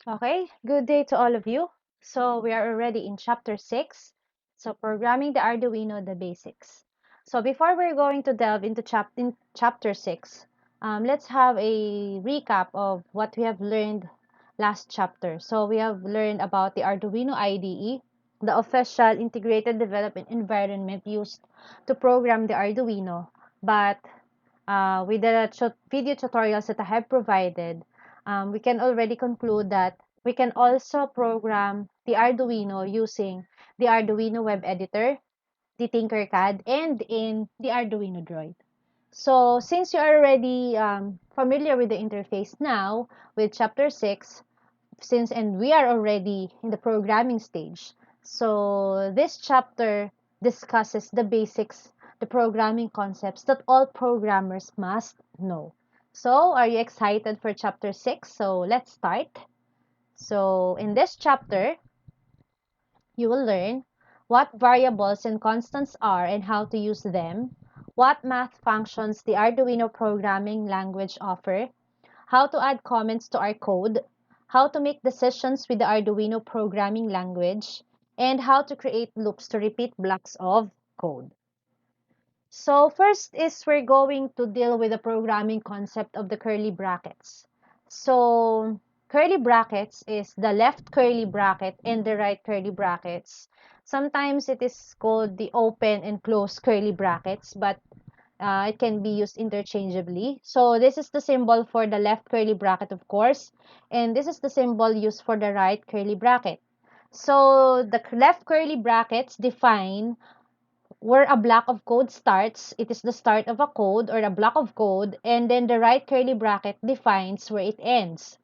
Okay, good day to all of you. So we are already in chapter 6. So programming the Arduino, the basics. So before we're going to delve into chapter 6, let's have a recap of what we have learned last chapter. So we have learned about the Arduino IDE, the official integrated development environment used to program the Arduino. But with the video tutorials that I have provided, we can already conclude that we can also program the Arduino using the Arduino web editor, the Tinkercad, and in the Arduino Droid. So since you are already familiar with the interface now with chapter 6, and we are already in the programming stage, so this chapter discusses the basics, the programming concepts that all programmers must know. So are you excited for chapter 6? So let's start. So in this chapter, you will learn what variables and constants are and how to use them, what math functions the Arduino programming language offer, how to add comments to our code, how to make decisions with the Arduino programming language, and how to create loops to repeat blocks of code. So first is we're going to deal with the programming concept of the curly brackets. So curly brackets is the left curly bracket and the right curly brackets. Sometimes it is called the open and closed curly brackets, but it can be used interchangeably. So this is the symbol for the left curly bracket, of course, and this is the symbol used for the right curly bracket. So the left curly brackets define where a block of code starts. It is the start of a code or a block of code, and then the right curly bracket defines where it ends.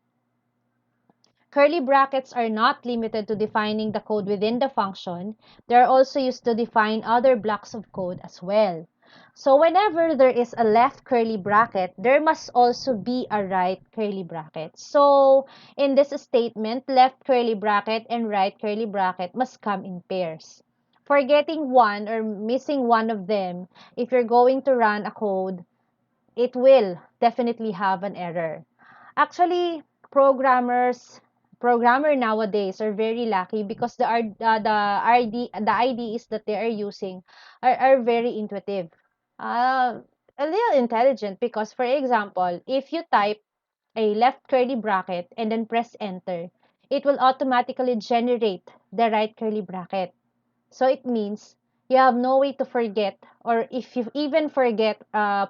Curly brackets are not limited to defining the code within the function. They are also used to define other blocks of code as well. So whenever there is a left curly bracket, there must also be a right curly bracket. So in this statement, left curly bracket and right curly bracket must come in pairs. Forgetting one or missing one of them, if you're going to run a code, it will definitely have an error. Actually, programmer nowadays are very lucky because the IDEs that they are using are very intuitive. A little intelligent because, for example, if you type a left curly bracket and then press enter, it will automatically generate the right curly bracket. So it means you have no way to forget, or if you even forget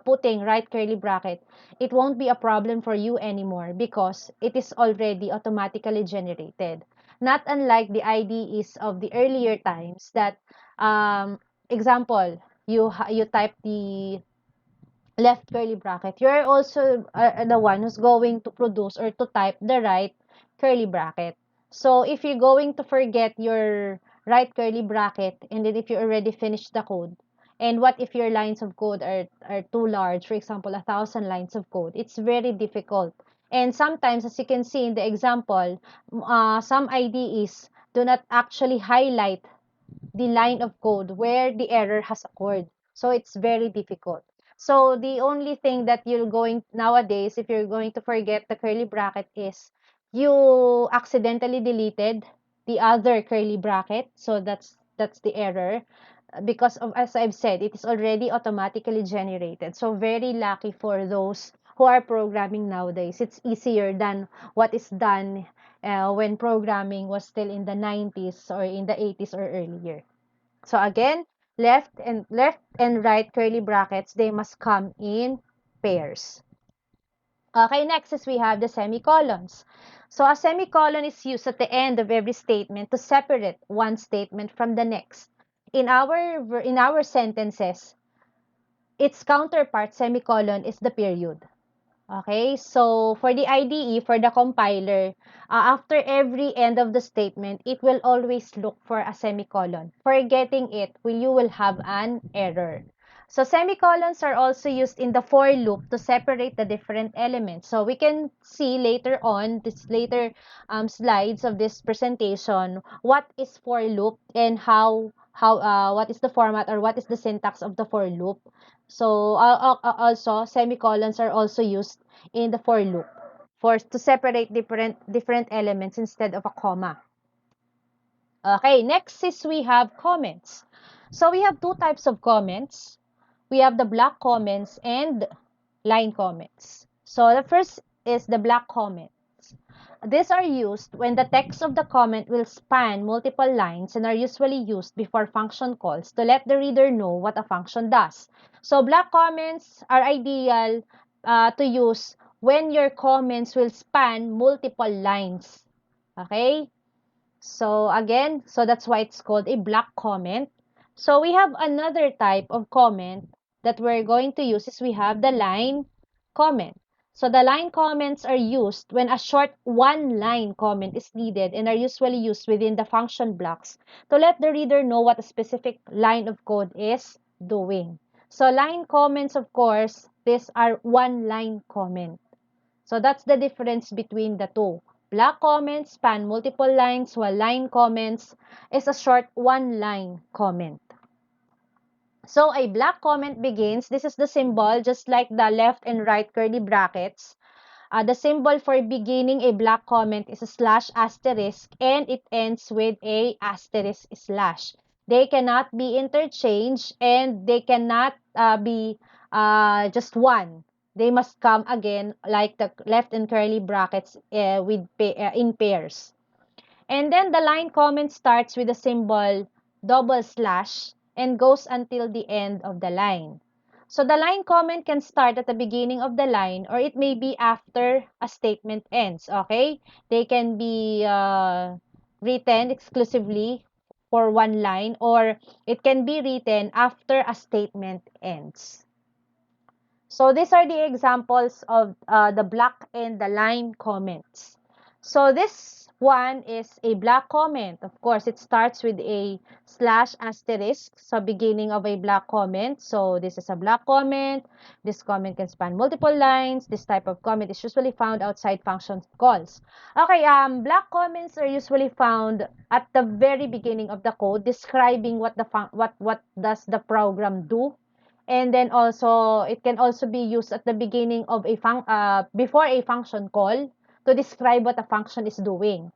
putting right curly bracket, it won't be a problem for you anymore because it is already automatically generated. Not unlike the IDEs of the earlier times that, example, you type the left curly bracket, you're also the one who's going to produce or to type the right curly bracket. So if you're going to forget your right curly bracket, and then if you already finished the code, and what if your lines of code are too large, for example, 1,000 lines of code, it's very difficult. And sometimes, as you can see in the example, some IDEs do not actually highlight the line of code where the error has occurred. So it's very difficult. So the only thing that you're going nowadays, if you're going to forget the curly bracket, is you accidentally deleted the other curly bracket. So that's the error because of, as I've said, it is already automatically generated. So very lucky for those who are programming nowadays. It's easier than what is done when programming was still in the 90s or in the 80s or earlier. So again, left and right curly brackets, they must come in pairs. Okay, next is we have the semicolons. So a semicolon is used at the end of every statement to separate one statement from the next. In our sentences, its counterpart semicolon is the period. Okay, so for the IDE, for the compiler, after every end of the statement, it will always look for a semicolon. Forgetting it, you will have an error. So semicolons are also used in the for loop to separate the different elements. So we can see later on, this later slides of this presentation, what is for loop and what is the format or what is the syntax of the for loop. So also semicolons are also used in the for loop. to separate different elements instead of a comma. Okay, next is we have comments. So we have two types of comments. We have the block comments and line comments. So the first is the block comments. These are used when the text of the comment will span multiple lines and are usually used before function calls to let the reader know what a function does. So block comments are ideal to use when your comments will span multiple lines. Okay? So again, so that's why it's called a block comment. So we have another type of comment that we're going to use is we have the line comment. So the line comments are used when a short one-line comment is needed and are usually used within the function blocks to let the reader know what a specific line of code is doing. So line comments, of course, these are one-line comment. So that's the difference between the two. Block comments span multiple lines, while line comments is a short one-line comment. So a block comment begins, this is the symbol, just like the left and right curly brackets. The symbol for beginning a block comment is a slash asterisk, and it ends with a asterisk slash. They cannot be interchanged, and they cannot be just one. They must come again like the left and curly brackets in pairs. And then the line comment starts with the symbol double slash and goes until the end of the line. So the line comment can start at the beginning of the line, or it may be after a statement ends, okay? They can be written exclusively for one line, or it can be written after a statement ends. So these are the examples of the block and the line comments. So this one is a block comment. Of course, it starts with a slash asterisk, so beginning of a block comment. So this is a block comment. This comment can span multiple lines. This type of comment is usually found outside function calls. Okay, block comments are usually found at the very beginning of the code, describing what does the program do. And then also, it can also be used at the beginning of before a function call to describe what a function is doing.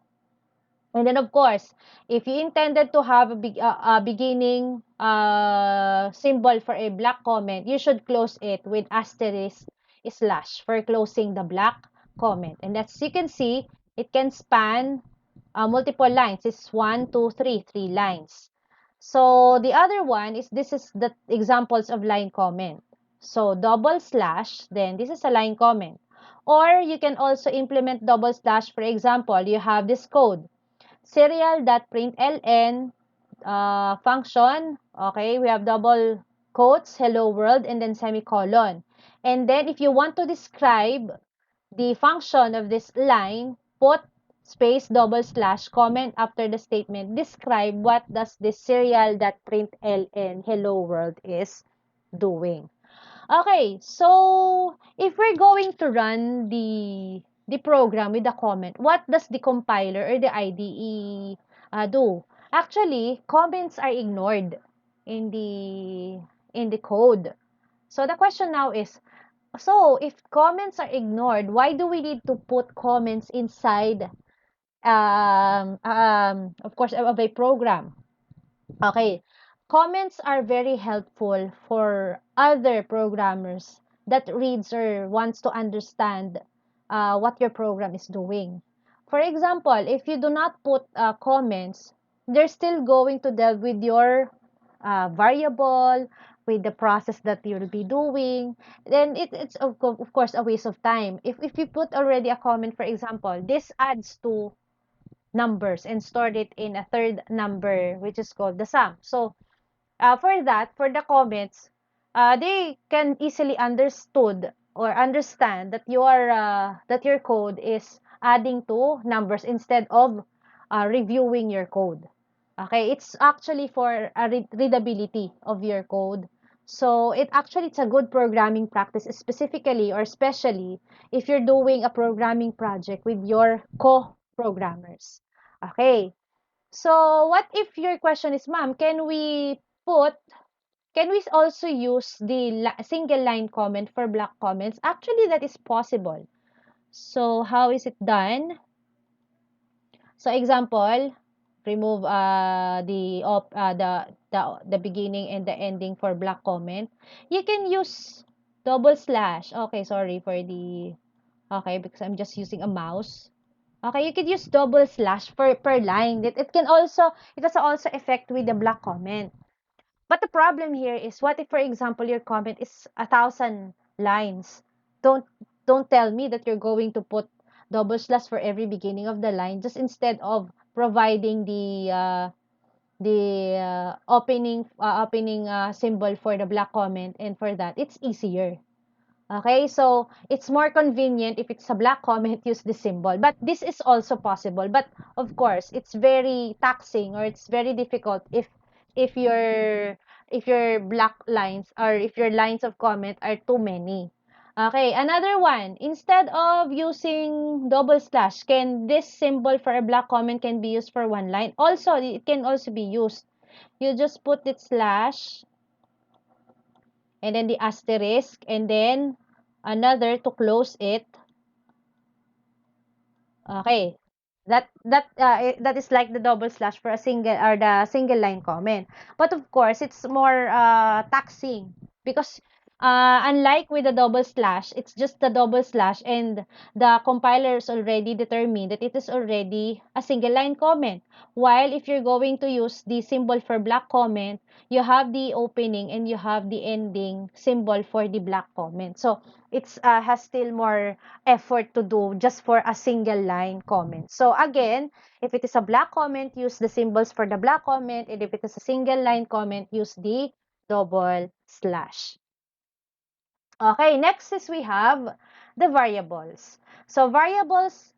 And then, of course, if you intended to have a beginning symbol for a block comment, you should close it with asterisk slash for closing the block comment. And as you can see, it can span multiple lines. It's 1, 2, 3, 3 lines. So the other one is, this is the examples of line comment. So double slash, then this is a line comment. Or you can also implement double slash. For example, you have this code, serial.println function. Okay, we have double quotes, hello world, and then semicolon. And then if you want to describe the function of this line, put space double slash comment after the statement. Describe what does this serial.println hello world is doing. Okay, so if we're going to run the program with the comment, what does the compiler or the IDE do? Actually, comments are ignored in the code. So the question now is, so if comments are ignored, why do we need to put comments inside, of course, of a program? Okay, comments are very helpful for other programmers that reads or wants to understand what your program is doing. For example, if you do not put comments, they're still going to deal with your variable, with the process that you'll be doing. Then it's of course a waste of time. If you put already a comment, for example, this adds to numbers and stored it in a third number, which is called the sum. So for that, for the comments, they can easily understood or understand that your code is adding to numbers instead of reviewing your code. Okay, it's actually for a readability of your code. So it's a good programming practice, specifically or especially if you're doing a programming project with your co-programmers. Okay, so what if your question is, ma'am, can we also use the single line comment for block comments? Actually, that is possible. So how is it done? So example, remove the beginning and the ending for block comment. You can use double slash. Okay, sorry for the okay, because I'm just using a mouse. Okay, you could use double slash per line. It has also effect with the block comment. But the problem here is, what if, for example, your comment is 1,000 lines? Don't don't tell me that you're going to put double slash for every beginning of the line. Just instead of providing the opening symbol for the block comment, and for that it's easier. Okay, so it's more convenient if it's a black comment, use the symbol. But this is also possible. But of course, it's very taxing, or it's very difficult if your if your black lines, or if your lines of comment are too many. Okay, another one. Instead of using double slash, can this symbol for a black comment can be used for one line? Also, it can also be used. You just put it slash, and then the asterisk, and then another to close it. Okay. That is like the double slash for a single, or the single line comment. But of course, it's more taxing, because unlike with the double slash, it's just the double slash, and the compilers already determined that it is already a single line comment. While if you're going to use the symbol for block comment, you have the opening and you have the ending symbol for the block comment. So it's has still more effort to do just for a single line comment. So again, if it is a block comment, use the symbols for the block comment, and if it is a single line comment, use the double slash. Okay, next is we have the variables. So variables,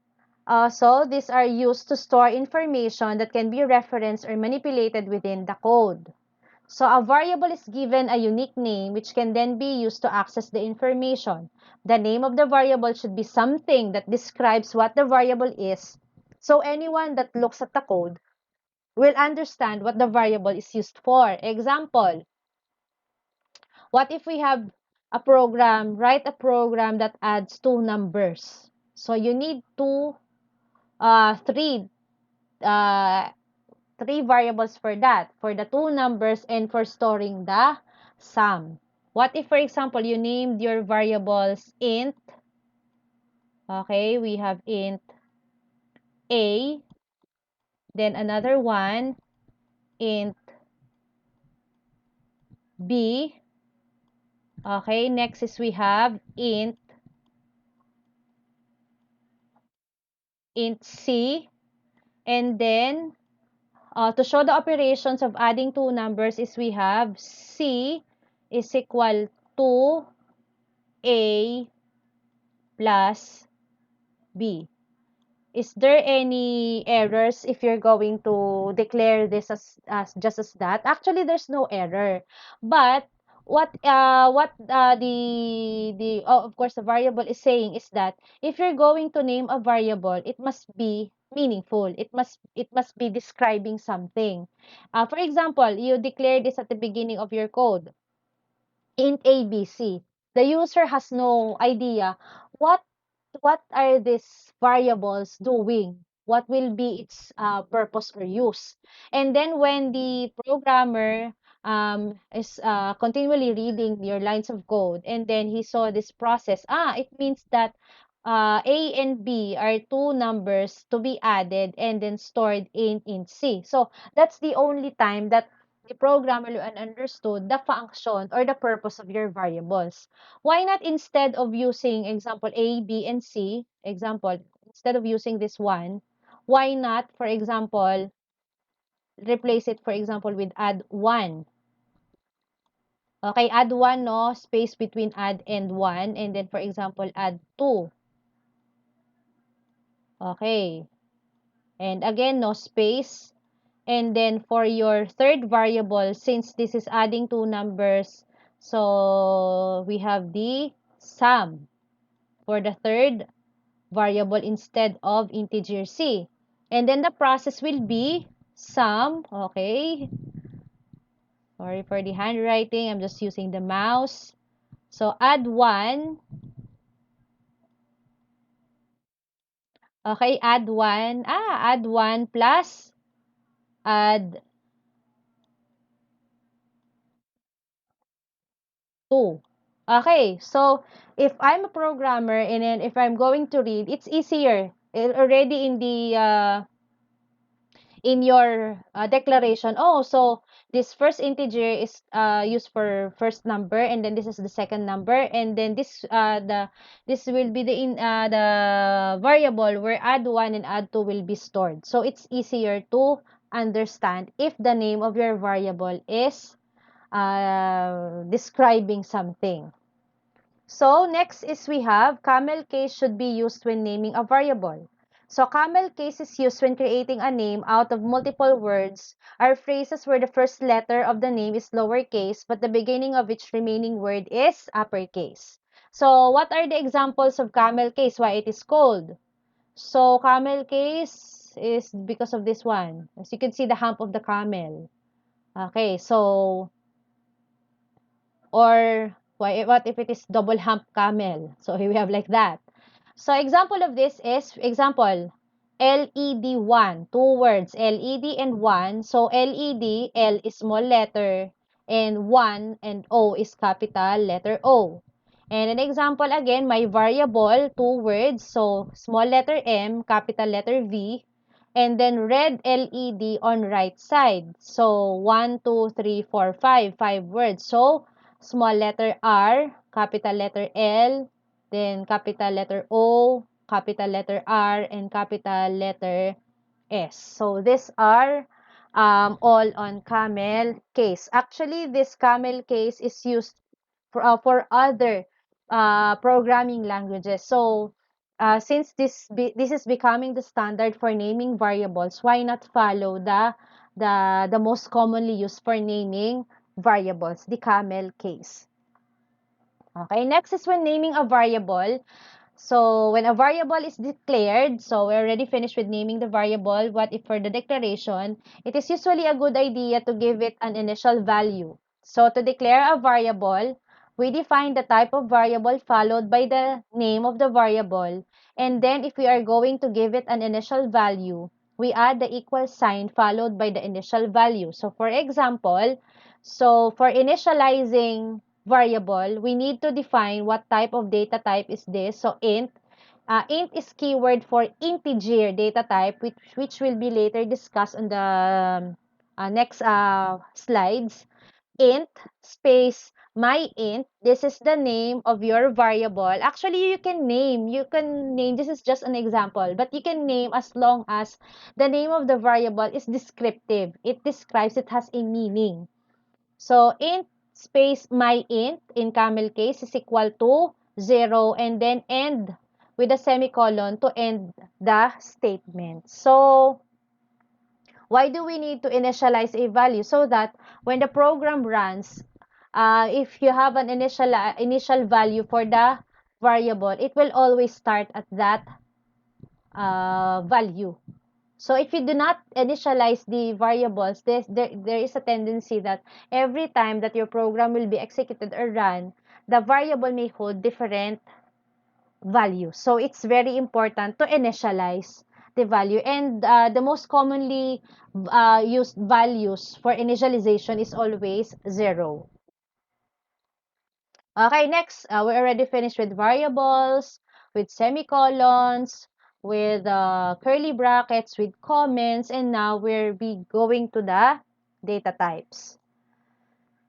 so these are used to store information that can be referenced or manipulated within the code. So a variable is given a unique name, which can then be used to access the information. The name of the variable should be something that describes what the variable is. So anyone that looks at the code will understand what the variable is used for. Example, what if we have write a program that adds two numbers. So you need three, uh, three variables for that, for the two numbers and for storing the sum. What if, for example, you named your variables int, okay, we have int a, then another one, int b, okay, next is we have int c, and then to show the operations of adding two numbers is we have c is equal to a plus b. Is there any errors if you're going to declare this as just as that? Actually, there's no error. But of course, the variable is saying is that if you're going to name a variable, it must be meaningful. It must be describing something. For example, you declare this at the beginning of your code, int ABC. The user has no idea what what are these variables doing, what will be its purpose or use. And then when the programmer is continually reading your lines of code, and then he saw this process, it means that a and b are two numbers to be added and then stored in int c. So that's the only time that the programmer understood the function or the purpose of your variables. Why not, instead of using example A, B, and C, example, instead of using this one, why not, for example, replace it, for example, with add 1. Okay, add 1, no, space between add and 1, and then, for example, add 2. Okay, and again, no space. And then for your third variable, since this is adding two numbers, so we have the sum for the third variable instead of integer c. And then the process will be sum, okay. Sorry for the handwriting, I'm just using the mouse. So add 1, Okay, add 1 plus add 2. Okay, so if I'm a programmer and then if I'm going to read, it's easier. Already in your declaration. Oh, so this first integer is used for first number, and then this is the second number, and then this will be the variable where add 1 and add 2 will be stored. So it's easier to understand if the name of your variable is describing something. So next is we have camel case should be used when naming a variable. So camel case is used when creating a name out of multiple words or phrases where the first letter of the name is lowercase but the beginning of each remaining word is uppercase. So what are the examples of camel case? Why it is called? So camel case is because of this one. As you can see the hump of the camel. Okay, so or what if it is double hump camel? So we have like that. So example of this is, example, LED 1, two words, LED and 1. So LED, L is small letter, and 1 and O is capital letter O. And an example again, my variable, two words, so small letter M, capital letter V, and then red LED on right side. So 1, 2, 3, 4, 5, 5 words. So small letter R, capital letter L, then capital letter O, capital letter R, and capital letter S. So these are all on camel case. Actually, this camel case is used for other programming languages. So since this is becoming the standard for naming variables, why not follow the most commonly used for naming variables, the camel case. Okay, next is when naming a variable. So when a variable is declared, so we're already finished with naming the variable. What if for the declaration, it is usually a good idea to give it an initial value. So to declare a variable, we define the type of variable followed by the name of the variable. And then if we are going to give it an initial value, we add the equal sign followed by the initial value. So for example, so for initializing variable, we need to define what type of data type is this. So int. Int is keyword for integer data type, which will be later discussed on the next slides. Int space my int. This is the name of your variable. Actually, you can name, this is just an example, but you can name as long as the name of the variable is descriptive. It describes, it has a meaning. So int space my int in camel case is equal to 0 and then end with a semicolon to end the statement. So why do we need to initialize a value? So that when the program runs, if you have an initial value for the variable, it will always start at that value. So if you do not initialize the variables, there is a tendency that every time that your program will be executed or run, the variable may hold different values. So it's very important to initialize the value. And the most commonly used values for initialization is always 0. Okay, next, we already finished with variables, with semicolons, with curly brackets, with comments, and now we're be going to the data types.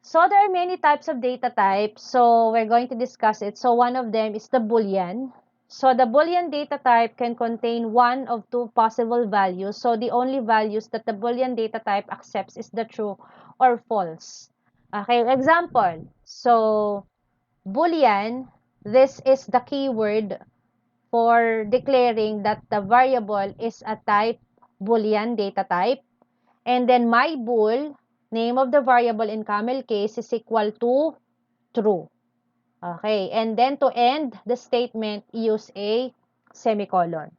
So there are many types of data types, so we're going to discuss it. So one of them is the Boolean. So the Boolean data type can contain one of two possible values. So the only values that the Boolean data type accepts is the true or false. Okay, example. So Boolean, this is the keyword for declaring that the variable is a type Boolean data type. And then my bool, name of the variable in camel case, is equal to true. Okay, and then to end the statement, use a semicolon.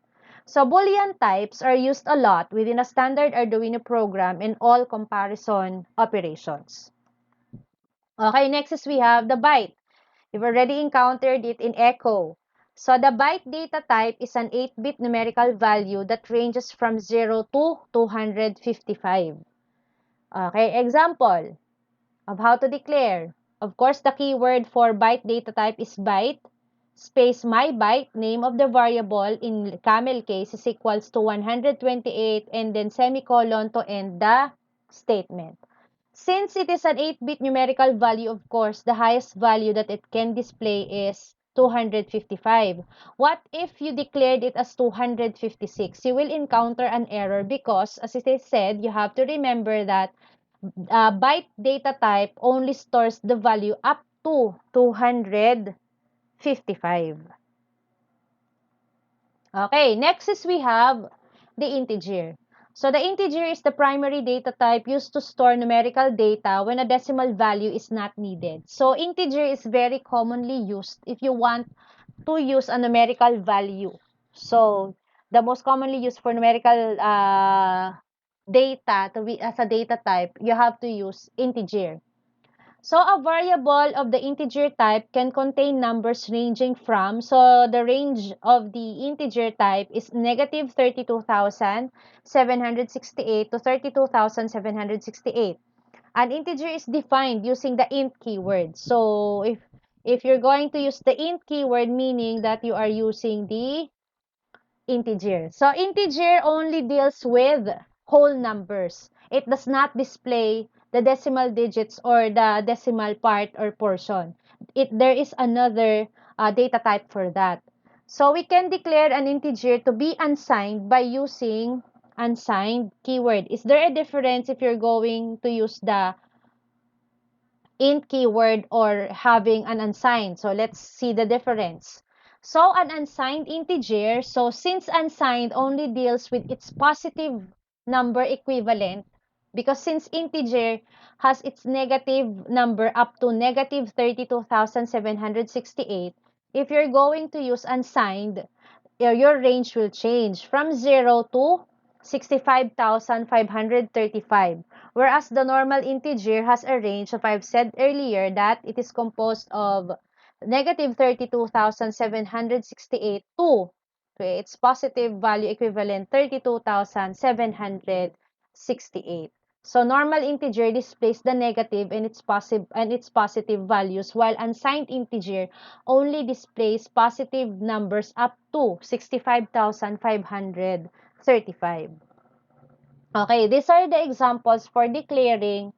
So Boolean types are used a lot within a standard Arduino program in all comparison operations. Okay, next is we have the byte. You've already encountered it in Echo. So the byte data type is an 8-bit numerical value that ranges from 0 to 255. Okay, example of how to declare. Of course, the keyword for byte data type is byte, space my byte, name of the variable in camel case is equals to 128, and then semicolon to end the statement. Since it is an 8-bit numerical value, of course, the highest value that it can display is 255. What if you declared it as 256? You will encounter an error because, as it is said, you have to remember that byte data type only stores the value up to 255. Okay, next is we have the integer. So the integer is the primary data type used to store numerical data when a decimal value is not needed. So integer is very commonly used if you want to use a numerical value. So the most commonly used for numerical data to be as a data type, you have to use integer. So a variable of the integer type can contain numbers ranging from, so the range of the integer type is negative 32,768 to 32,768. An integer is defined using the int keyword. So if you're going to use the int keyword, meaning that you are using the integer. So integer only deals with whole numbers. It does not display the decimal digits or the decimal part or portion. There is another data type for that. So we can declare an integer to be unsigned by using unsigned keyword. Is there a difference if you're going to use the int keyword or having an unsigned? So let's see the difference. So an unsigned integer, so since unsigned only deals with its positive number equivalent, because since integer has its negative number up to negative 32,768, if you're going to use unsigned, your range will change from 0 to 65,535. Whereas the normal integer has a range of, I've said earlier, that it is composed of negative 32,768 to its positive value equivalent 32,768. So normal integer displays the negative and its positive values, while unsigned integer only displays positive numbers up to 65,535. Okay, these are the examples for declaring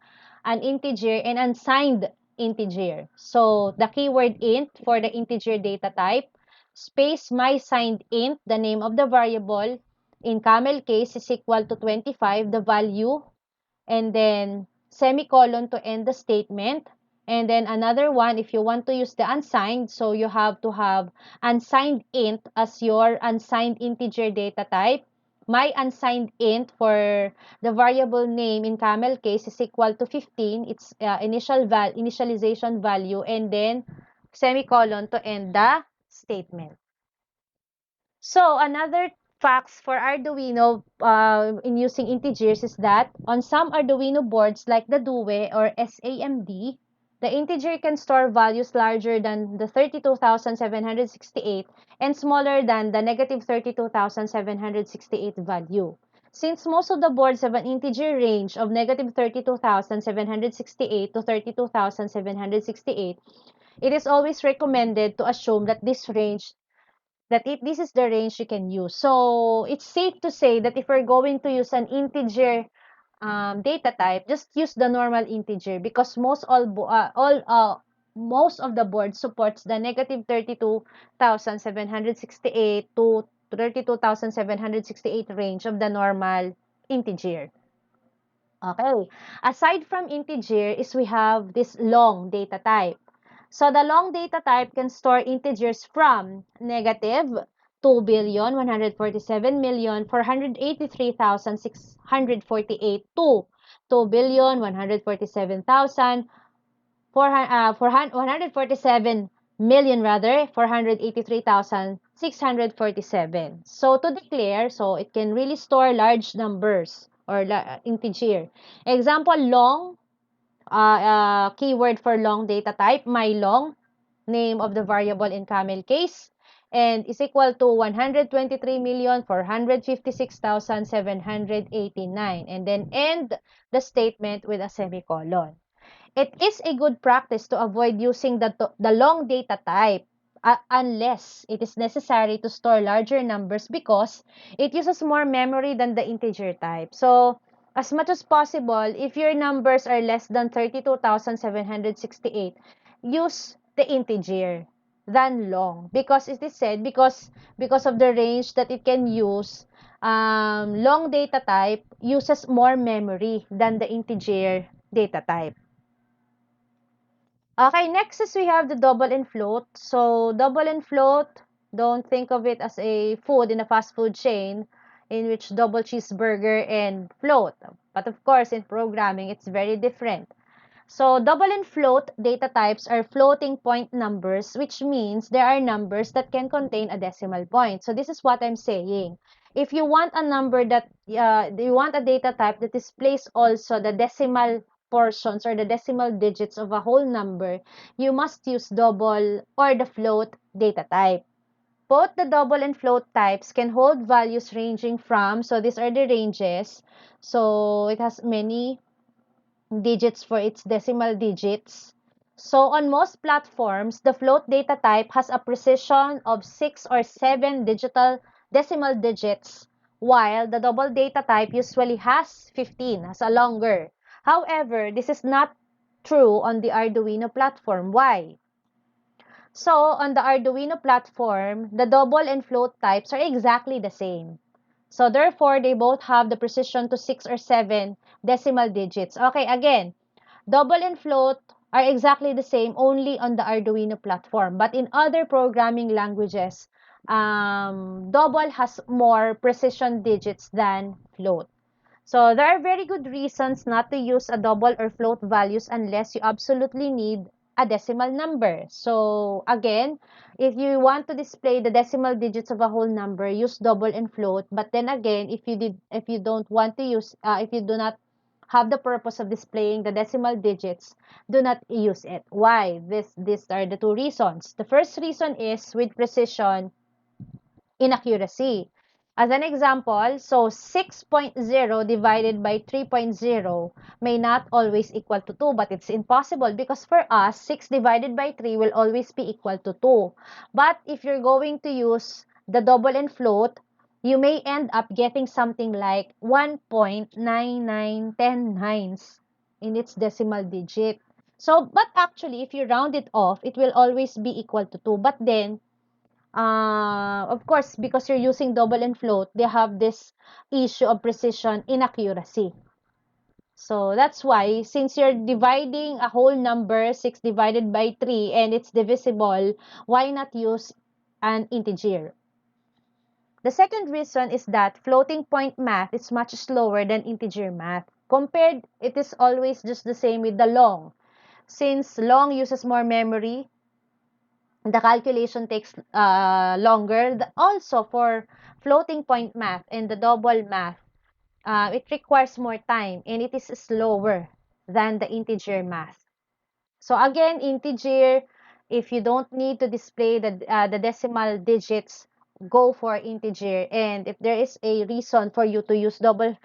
an integer and unsigned integer. So the keyword int for the integer data type, space my signed int, the name of the variable, in camel case is equal to 25, the value, and then semicolon to end the statement. And then another one, if you want to use the unsigned, so you have to have unsigned int as your unsigned integer data type. My unsigned int for the variable name in camel case is equal to 15, its initialization value, and then semicolon to end the statement. So another facts for Arduino in using integers is that on some Arduino boards like the Due or SAMD, the integer can store values larger than the 32,768 and smaller than the negative 32,768 value. Since most of the boards have an integer range of negative 32,768 to 32,768, it is always recommended to assume that this is the range you can use. So it's safe to say that if we're going to use an integer data type, just use the normal integer because most of the board supports the negative 32,768 to 32,768 range of the normal integer. Okay. Aside from integer is we have this long data type. So the long data type can store integers from negative 2,147,483,648 to 2,147,147 rather 483,647. So to declare, so it can really store large numbers or integer. Example, long keyword for long data type, my long, name of the variable in camel case, and is equal to 123,456,789, and then end the statement with a semicolon. It is a good practice to avoid using the long data type unless it is necessary to store larger numbers because it uses more memory than the integer type. So, as much as possible, if your numbers are less than 32,768, use the integer than long because it is said because of the range that it can use, long data type uses more memory than the integer data type. Okay, next is we have the double and float. So, double and float, don't think of it as a food in a fast food chain in which double cheeseburger and float. But of course, in programming, it's very different. So, double and float data types are floating point numbers, which means there are numbers that can contain a decimal point. So, this is what I'm saying. If you want a number that, you want a data type that displays also the decimal portions or the decimal digits of a whole number, you must use double or the float data type. Both the double and float types can hold values ranging from, so these are the ranges. So, it has many digits for its decimal digits. So on most platforms, the float data type has a precision of 6 or 7 digital decimal digits, while the double data type usually has 15, has a longer. However, this is not true on the Arduino platform. Why? So on the Arduino platform, the double and float types are exactly the same. So therefore, they both have the precision to 6 or 7 decimal digits. Okay, again, double and float are exactly the same only on the Arduino platform. But in other programming languages, double has more precision digits than float. So there are very good reasons not to use a double or float values unless you absolutely need a decimal number. So again, if you want to display the decimal digits of a whole number, use double and float. But then again, if you don't want to use, if you do not have the purpose of displaying the decimal digits, do not use it. Why? These are the two reasons. The first reason is with precision, inaccuracy. As an example, so 6.0 divided by 3.0 may not always equal to 2, but it's impossible because for us, 6 divided by 3 will always be equal to 2. But if you're going to use the double and float, you may end up getting something like 1.9910 in its decimal digit. So, but actually, if you round it off, it will always be equal to 2. But then, of course, because you're using double and float, they have this issue of precision inaccuracy. So that's why, since you're dividing a whole number, 6 divided by 3, and it's divisible, why not use an integer? The second reason is that floating point math is much slower than integer math. Compared, it is always just the same with the long. Since long uses more memory, the calculation takes longer. Also, for floating point math and the double math, it requires more time and it is slower than the integer math. So again, integer, if you don't need to display the decimal digits, go for integer. And if there is a reason for you to use double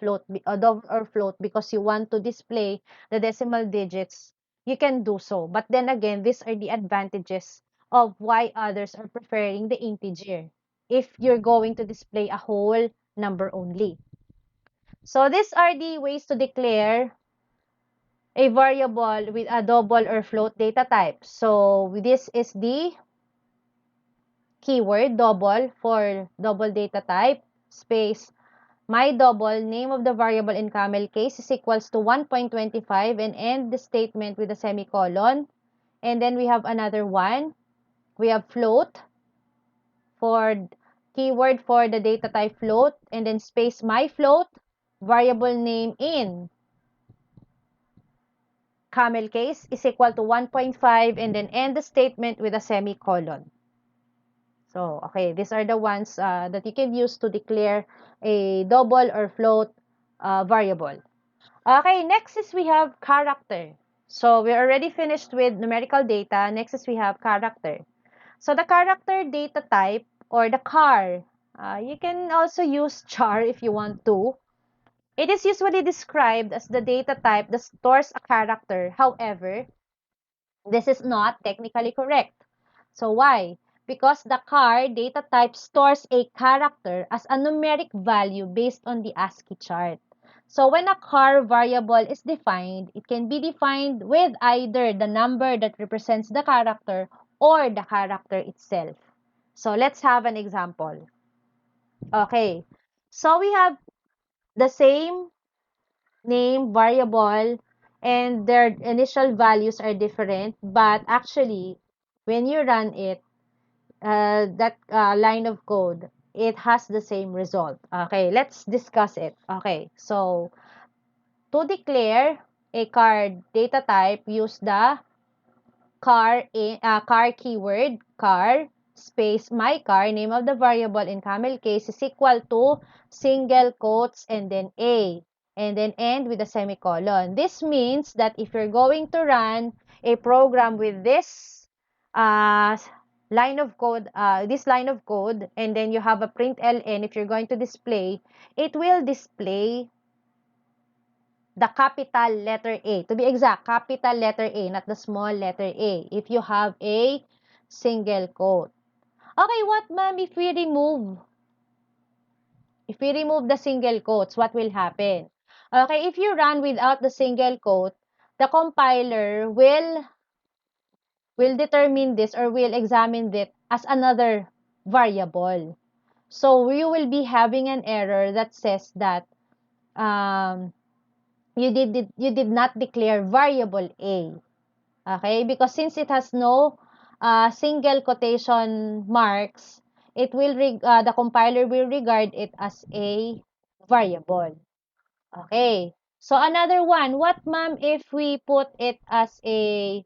or float because you want to display the decimal digits, you can do so. But then again, these are the advantages of why others are preferring the integer if you're going to display a whole number only. So these are the ways to declare a variable with a double or float data type. So this is the keyword double for double data type, space my double, name of the variable in camel case is equals to 1.25 and end the statement with a semicolon. And then we have another one. We have float for keyword for the data type float, and then space my float, variable name in camel case is equal to 1.5 and then end the statement with a semicolon. So, okay, these are the ones that you can use to declare a double or float variable. Okay, next is we have character. So, we already finished with numerical data. Next is we have character. So, the character data type or the car. You can also use char if you want to. It is usually described as the data type that stores a character. However, this is not technically correct. So why? Because the car data type stores a character as a numeric value based on the ASCII chart. So when a car variable is defined, it can be defined with either the number that represents the character or the character itself. So let's have an example. Okay. So we have the same name variable and their initial values are different, but actually when you run it, that line of code, it has the same result. Okay, let's discuss it. Okay, so to declare a card data type, use the car keyword, car space my car, name of the variable in camel case is equal to single quotes and then a, and then end with a semicolon. This means that if you're going to run a program with this uh, this line of code, and then you have a print ln, if you're going to display, it will display the capital letter A. To be exact, capital letter A, not the small letter A, if you have a single quote. Okay, what ma'am if we remove the single quotes, what will happen? Okay, if you run without the single quote, the compiler will determine this or will examine it as another variable. So you will be having an error that says that um, you did not declare variable A. Okay? Because since it has no single quotation marks, the compiler will regard it as a variable. Okay. So another one, what ma'am if we put it as a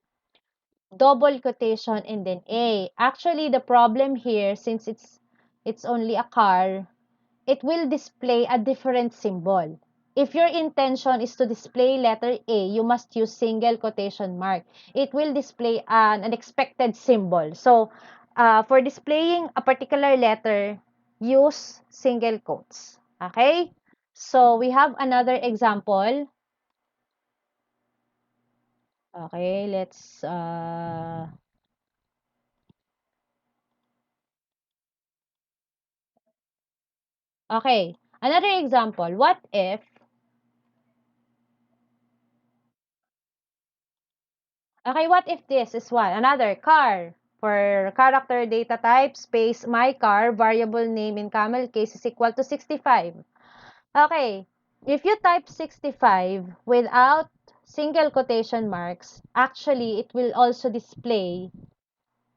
double quotation and then A? Actually, the problem here, since it's only a car, it will display a different symbol. If your intention is to display letter A, you must use single quotation mark. It will display an unexpected symbol. So, for displaying a particular letter, use single quotes. Okay? So, we have another example. Okay, okay, another example. What if this is one? Another car. For character data type, space my car, variable name in camel case is equal to 65. Okay. If you type 65 without single quotation marks, actually it will also display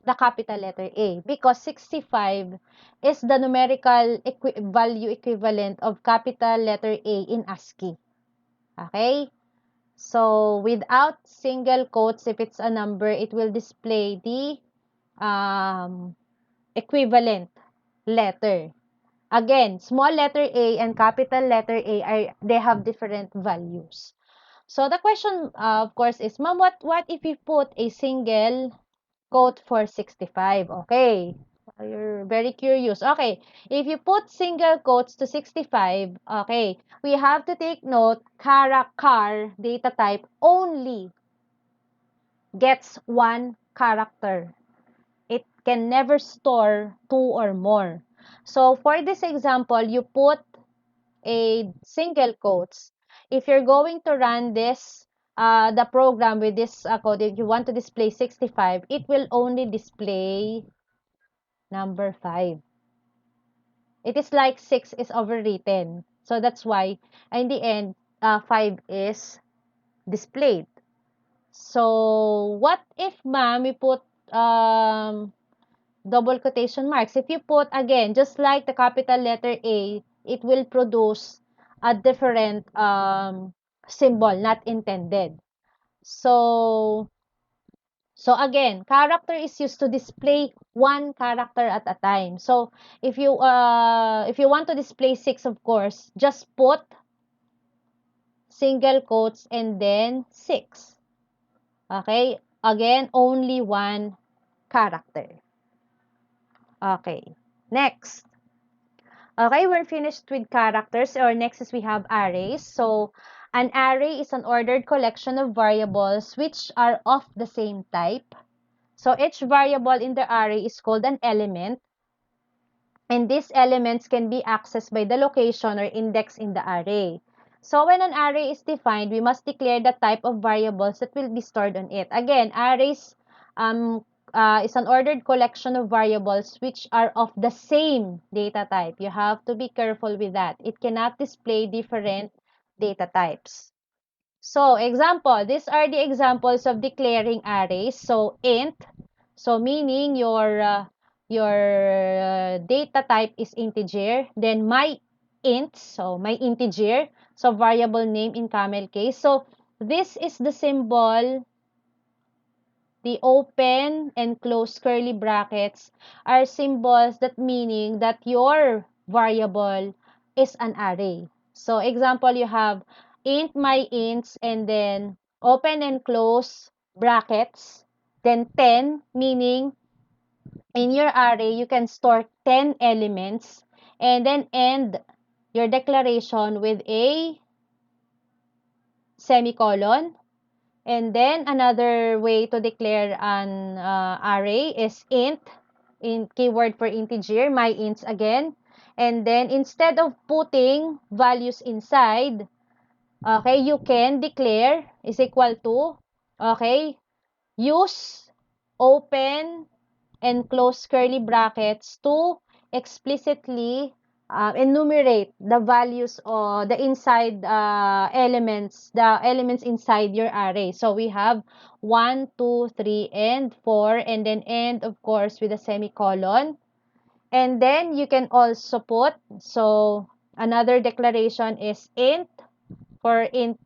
the capital letter A because 65 is the numerical value equivalent of capital letter A in ASCII. Okay? So, without single quotes, if it's a number, it will display the equivalent letter. Again, small letter A and capital letter A they have different values. So the question, of course, is, Ma'am, what if you put a single quote for 65? Okay, you're very curious. Okay, if you put single quotes to 65, okay, we have to take note, car data type only gets one character. It can never store two or more. So for this example, you put a single quotes. If you're going to run this, the program with this code, if you want to display 65, it will only display number 5. It is like 6 is overwritten. So that's why, in the end, 5 is displayed. So what if, ma'am, we put double quotation marks? If you put, again, just like the capital letter A, it will produce a different symbol, not intended. So, so again, character is used to display one character at a time. So, if you want to display 6, of course, just put single quotes and then 6. Okay? Again, only one character. Okay. Next. Okay, we're finished with characters, or next is we have arrays. So, an array is an ordered collection of variables which are of the same type. So, each variable in the array is called an element, and these elements can be accessed by the location or index in the array. So, when an array is defined, we must declare the type of variables that will be stored on it. Again, arrays um, is an ordered collection of variables which are of the same data type. You have to be careful with that. It cannot display different data types. So, example, these are the examples of declaring arrays. So, int, so meaning your data type is integer. Then my int, so my integer, so variable name in camel case. So, this is the symbol. The open and close curly brackets are symbols that meaning that your variable is an array. So example, you have int my ints and then open and close brackets, then 10, meaning in your array you can store 10 elements, and then end your declaration with a semicolon. And then another way to declare an array is int, in keyword for integer, my ints again. And then instead of putting values inside, okay, you can declare is equal to, okay, use open and close curly brackets to explicitly enumerate the values or the inside the elements inside your array. So we have 1, 2, 3, and 4, and then end, of course, with a semicolon. And then you can also put, so another declaration is int for int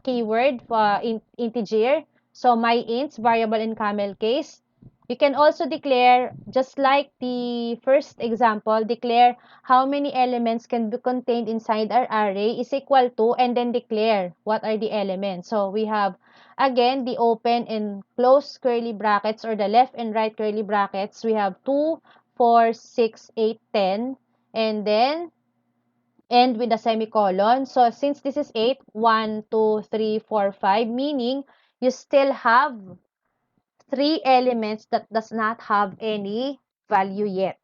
keyword for integer. So my ints, variable in camel case. You can also declare, just like the first example, declare how many elements can be contained inside our array is equal to, and then declare what are the elements. So we have, again, the open and close curly brackets, or the left and right curly brackets. We have 2, 4, 6, 8, 10, and then end with a semicolon. So since this is 8, 1, 2, 3, 4, 5, meaning you still have 3 elements that does not have any value yet.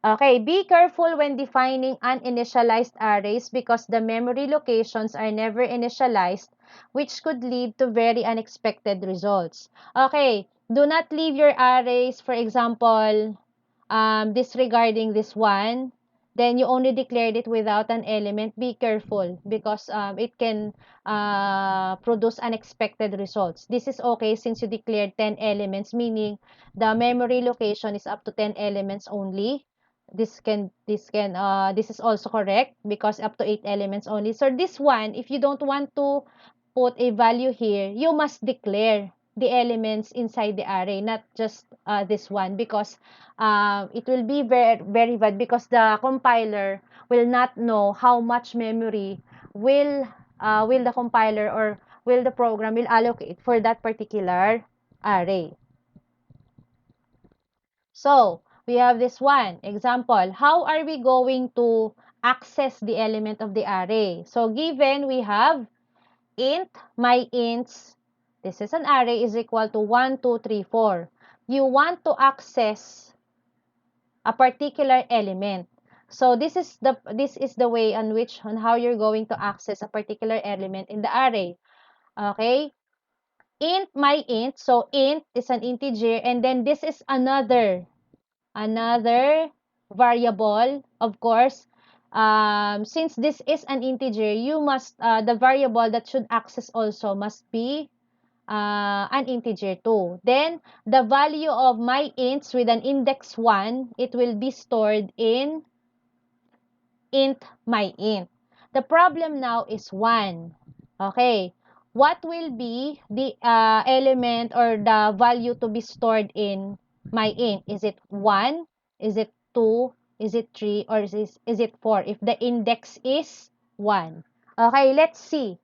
Okay, be careful when defining uninitialized arrays because the memory locations are never initialized, which could lead to very unexpected results. Okay, do not leave your arrays, for example, disregarding this one, then you only declared it without an element. Be careful because it can produce unexpected results. This is okay since you declared 10 elements, meaning the memory location is up to 10 elements only. This is also correct because up to 8 elements only. So this one, if you don't want to put a value here, you must declare the elements inside the array, not just this one, because it will be very, very bad because the compiler will not know how much memory will the compiler or will the program will allocate for that particular array. So, we have this one. Example, how are we going to access the element of the array? So, given we have int, my ints, this is an array, is equal to 1, 2, 3, 4. You want to access a particular element. So, this is the way on how you're going to access a particular element in the array. Okay? Int, my int. So, int is an integer, and then this is another variable, of course. Since this is an integer, you must the variable that should access also must be an integer too. Then the value of my ints with an index 1, it will be stored in int my int. The problem now is 1. Okay. What will be the element or the value to be stored in my int? Is it 1? Is it 2? Is it 3? Or is it 4? If the index is 1. Okay, let's see.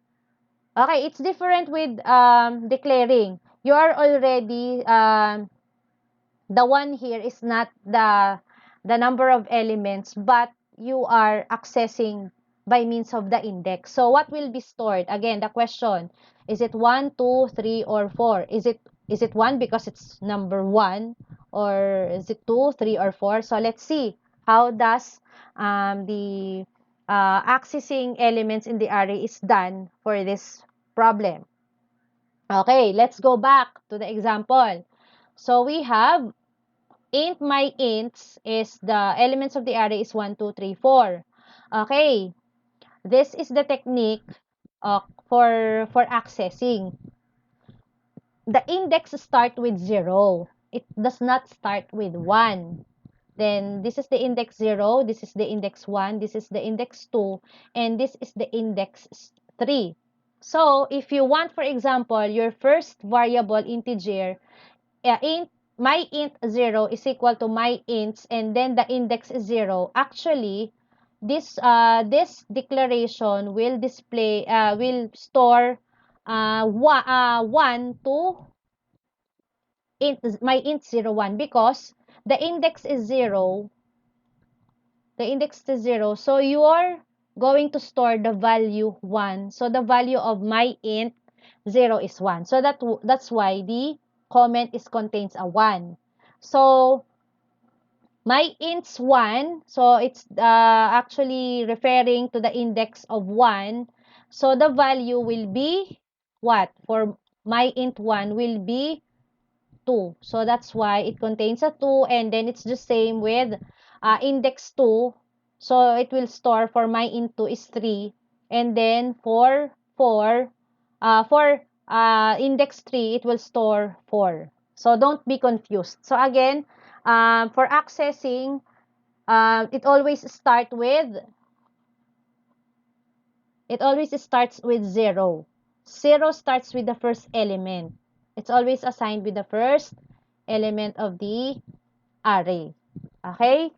Okay, it's different with declaring. You are already, the one here is not the number of elements, but you are accessing by means of the index. So what will be stored? Again, the question, is it 1, 2, 3, or 4? Is it 1 because it's number 1, or is it 2, 3, or 4? So let's see how does the accessing elements in the array is done for this problem. Okay, let's go back to the example. So we have int my ints is the elements of the array is 1, 2, 3, 4. Okay, this is the technique for accessing. The index start with 0. It does not start with 1. Then this is the index 0, this is the index 1, this is the index 2, and this is the index 3. So if you want, for example, your first variable integer, my int 0 is equal to my ints, and then the index is 0. Actually, this declaration will store 1 to my int 0, 1, because the index is 0. The index is 0, so you are going to store the value 1. So the value of my int 0 is 1. So that's why the comment is contains a 1. So my int's 1, so it's actually referring to the index of 1. So the value will be what? For my int 1 will be 2. So that's why it contains a 2, and then it's the same with index 2. So it will store for my int 2 is 3, and then for index 3 it will store 4. So don't be confused. So again, for accessing, it always starts with 0. 0 starts with the first element. It's always assigned with the first element of the array. Okay?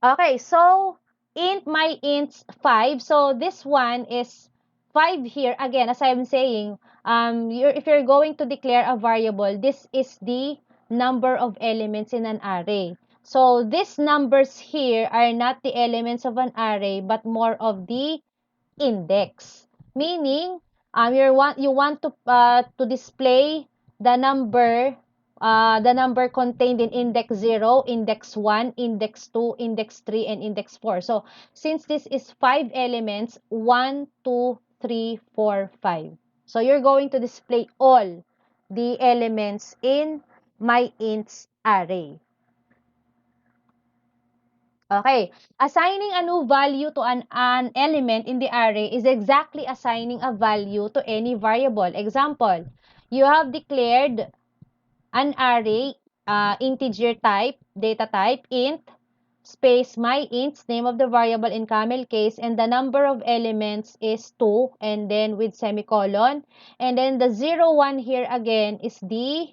Okay, so my int's 5. So this one is 5 here. Again, as I'm saying, if you're going to declare a variable, this is the number of elements in an array. So these numbers here are not the elements of an array, but more of the index, meaning you want to display the number contained in index 0, index 1, index 2, index 3, and index 4. So since this is 5 elements, 1, 2, 3, 4, 5. So you're going to display all the elements in my ints array. Okay, assigning a new value to an element in the array is exactly assigning a value to any variable. Example, you have declared an array, integer type, data type, int, space my int's name of the variable in camel case, and the number of elements is 2, and then with semicolon, and then the 0, 1 here again is the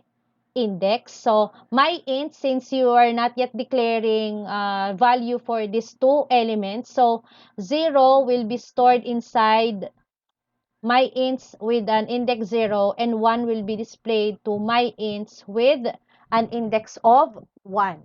index. So my int, since you are not yet declaring value for these two elements, so 0 will be stored inside my ints with an index 0, and 1 will be displayed to my ints with an index of 1.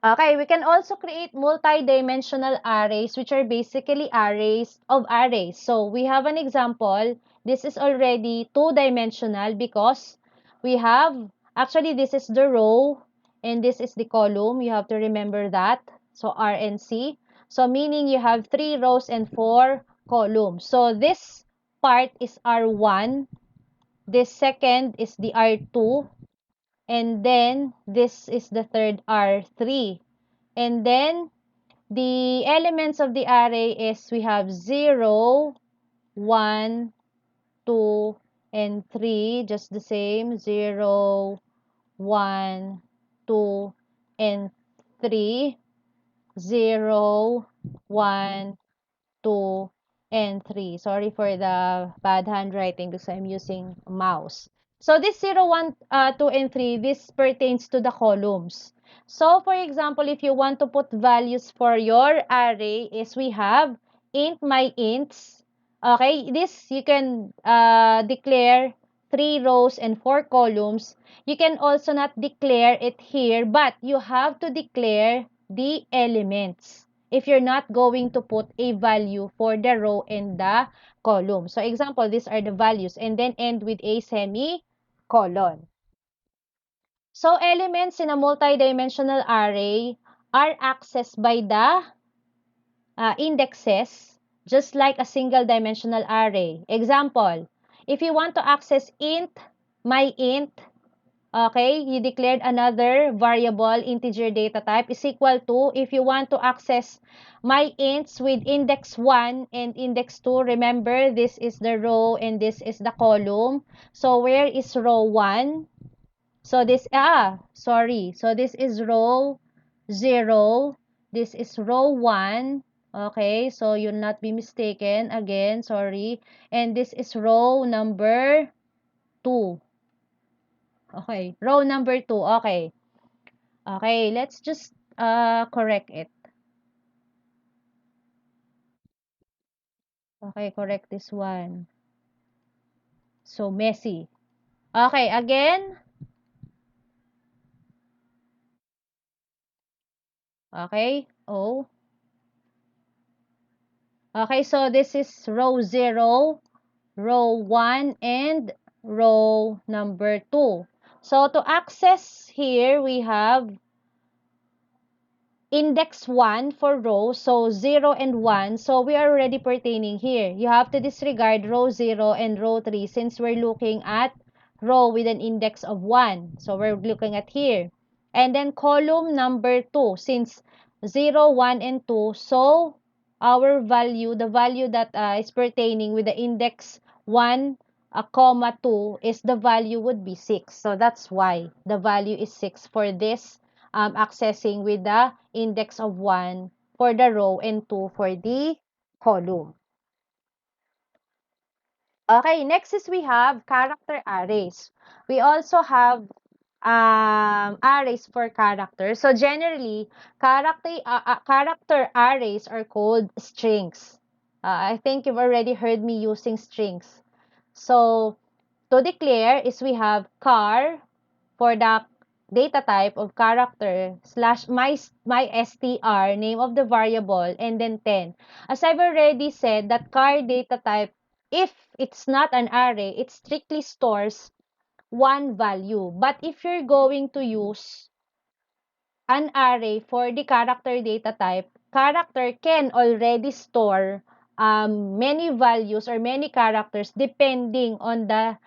Okay, we can also create multi-dimensional arrays, which are basically arrays of arrays. So we have an example. This is already two-dimensional because we have, actually this is the row and this is the column. You have to remember that. So R and C. So meaning you have 3 rows and 4 columns. So this part is R1. This second is the R2. And then this is the third R3. And then the elements of the array is we have 0, 1, 2, and 3. Just the same. 0, 1, 2, and 3. 0, 1, 2, and 3. Sorry for the bad handwriting because I'm using a mouse. So this 0, 1, 2, and 3, this pertains to the columns. So for example, if you want to put values for your array, is we have int my ints. Okay, this you can declare 3 rows and 4 columns, you can also not declare it here, but you have to declare the elements if you're not going to put a value for the row and the column. So example, these are the values and then end with a semicolon. So elements in a multidimensional array are accessed by the indexes just like a single dimensional array. Example, if you want to access int, my int, okay, you declared another variable integer data type is equal to, if you want to access my ints with index 1 and index 2, remember this is the row and this is the column. So where is row 1? So this, sorry. So this is row 0. This is row 1. Okay, so you'll not be mistaken. Again, sorry. And this is row number 2. Okay, row number 2. Okay. Okay, let's just correct it. Okay, correct this one. So messy. Okay, again. Okay. Oh. Okay, so this is row 0, row 1, and row number 2. So to access here, we have index 1 for row, so 0 and 1. So we are already pertaining here. You have to disregard row 0 and row 3 since we're looking at row with an index of 1. So we're looking at here. And then column number 2, since 0, 1, and 2. So our value, the value that is pertaining with the index 1, a comma 2, is the value would be 6. So that's why the value is 6 for this accessing with the index of 1 for the row and 2 for the column. Okay, next is we have character arrays. We also have arrays for characters. So generally, character arrays are called strings. I think you've already heard me using strings. So to declare is we have char for the data type of character slash my str, name of the variable, and then 10. As I've already said, that char data type, if it's not an array, it strictly stores one value. But if you're going to use an array for the character data type, character can already store many values or many characters depending on the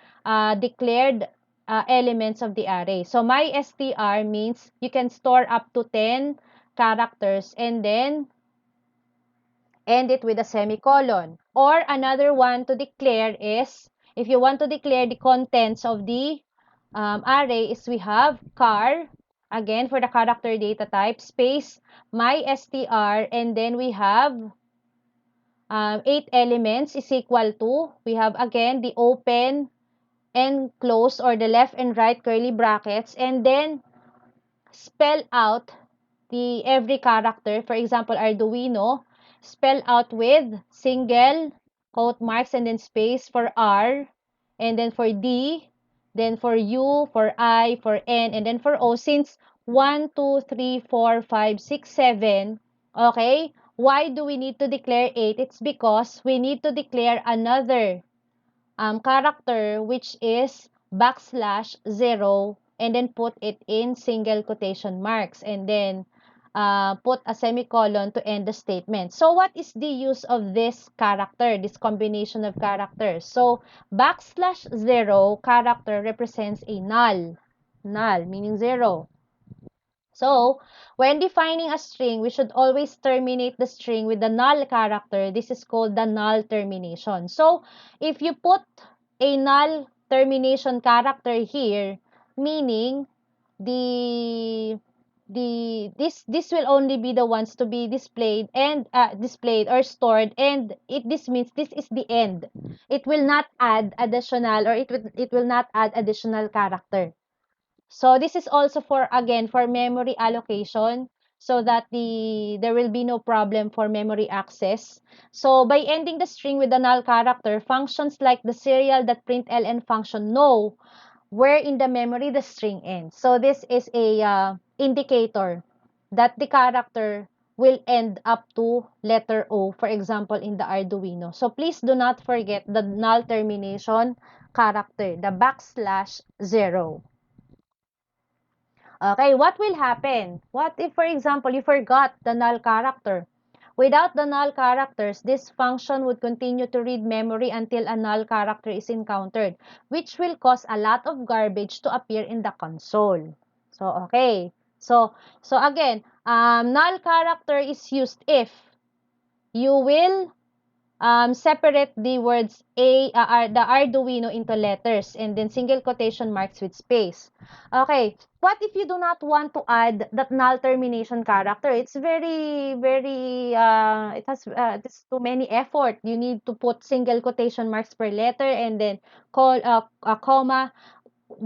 declared elements of the array. So my str means you can store up to 10 characters and then end it with a semicolon. Or another one to declare is, if you want to declare the contents of the array, is we have char, again for the character data type, space, my str, and then we have 8 elements is equal to, we have again the open and close or the left and right curly brackets, and then spell out the every character. For example, Arduino, spell out with single quote marks and then space for R, and then for D, then for U, for I, for N, and then for O. Since 1, 2, 3, 4, 5, 6, 7, okay, why do we need to declare 8? It's because we need to declare another character which is backslash 0 and then put it in single quotation marks and then put a semicolon to end the statement. So what is the use of this character, this combination of characters? So backslash 0 character represents a null meaning 0. So, when defining a string, we should always terminate the string with the null character. This is called the null termination. So, if you put a null termination character here, meaning this will only be the ones to be displayed and displayed or stored, and this means this is the end. It will not add additional, or it will not add additional character. So this is also for, again, for memory allocation. so that there will be no problem for memory access. So by ending the string with a null character, functions like the serial that println function know where in the memory the string ends. So this is a indicator that the character will end up to letter O, for example, in the Arduino. So please do not forget the null termination character, the \0. Okay, what will happen? What if, for example, you forgot the null character? Without the null characters, this function would continue to read memory until a null character is encountered, which will cause a lot of garbage to appear in the console. So, okay. So again, null character is used if you will separate the words the Arduino into letters and then single quotation marks with space. Okay, what if you do not want to add that null termination character? It's very, it's too many effort. You need to put single quotation marks per letter and then call a comma.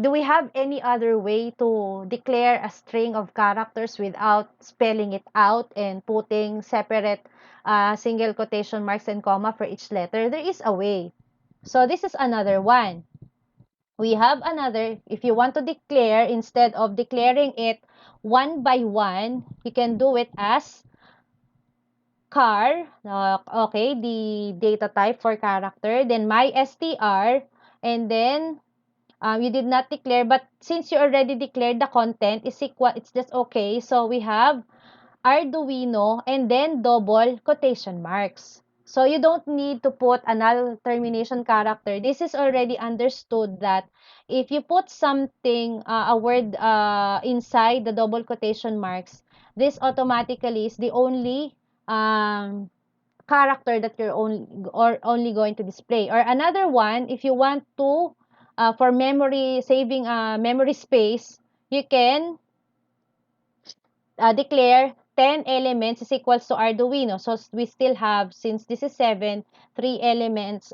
Do we have any other way to declare a string of characters without spelling it out and putting separate single quotation marks and comma for each letter? There is a way. So this is another one. We have another, if you want to declare, instead of declaring it one by one, you can do it as char, okay, the data type for character, then my str, and then you did not declare, but since you already declared the content is equal, it's just okay. So we have Arduino and then double quotation marks. So you don't need to put a null termination character. This is already understood that if you put something, a word inside the double quotation marks, this automatically is the only character that you're only going to display. Or another one, if you want to for memory saving memory space, you can declare 10 elements is equals to Arduino. So we still have, since this is 7, 3 elements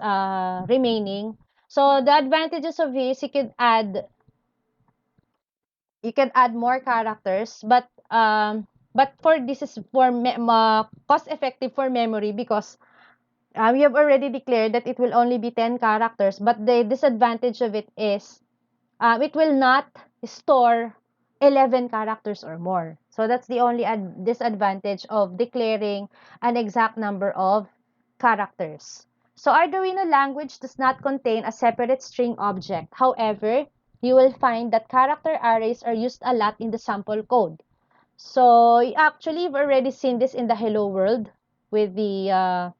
remaining. So the advantages of this, you can add more characters, but for this is for cost effective for memory because we have already declared that it will only be 10 characters, but the disadvantage of it is it will not store 11 characters or more. So that's the only disadvantage of declaring an exact number of characters. So Arduino language does not contain a separate string object. However, you will find that character arrays are used a lot in the sample code. So actually, we've already seen this in the Hello World with the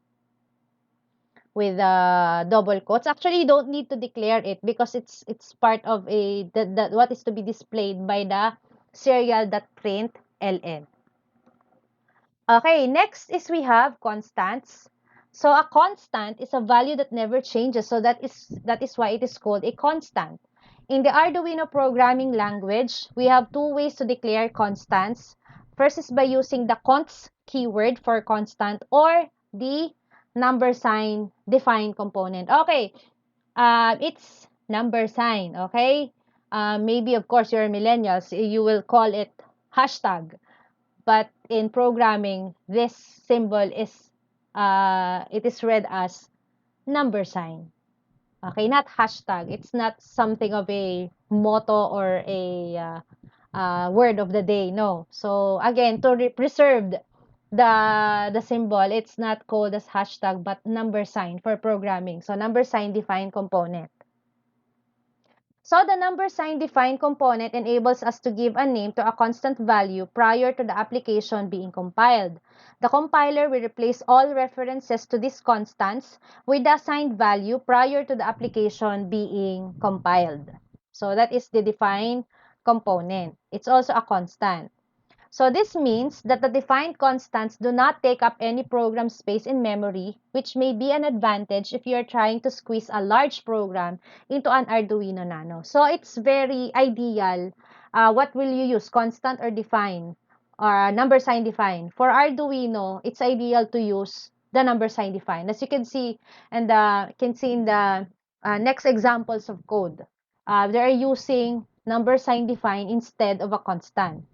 double quotes. Actually, you don't need to declare it because it's part of what is to be displayed by the serial that print ln. Okay, next is we have constants. So a constant is a value that never changes. So that is why it is called a constant. In the Arduino programming language, we have two ways to declare constants. First is by using the const keyword for constant or the number sign define component. Okay, it's number sign, okay? Maybe, of course, you're millennials, you will call it hashtag. But in programming, this symbol it is read as number sign. Okay, not hashtag. It's not something of a motto or a word of the day. No. So again, to preserve the symbol, it's not called as hashtag but number sign for programming. So number sign define component. So the number sign define component enables us to give a name to a constant value prior to the application being compiled. The compiler will replace all references to these constants with the assigned value prior to the application being compiled. So that is the define component. It's also a constant. So this means that the defined constants do not take up any program space in memory, which may be an advantage if you are trying to squeeze a large program into an Arduino Nano. So it's very ideal. What will you use, constant or define, or number sign define? For Arduino, it's ideal to use the number sign define. As you can see, and can see in the next examples of code, they're using number sign define instead of a constant.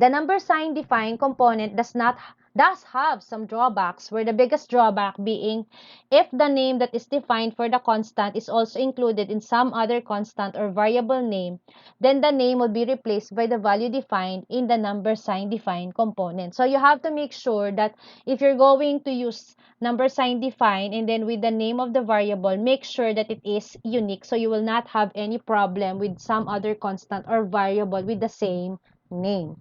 The number sign defined component does have some drawbacks, where the biggest drawback being if the name that is defined for the constant is also included in some other constant or variable name, then the name would be replaced by the value defined in the number sign defined component. So you have to make sure that if you're going to use number sign defined and then with the name of the variable, make sure that it is unique so you will not have any problem with some other constant or variable with the same name.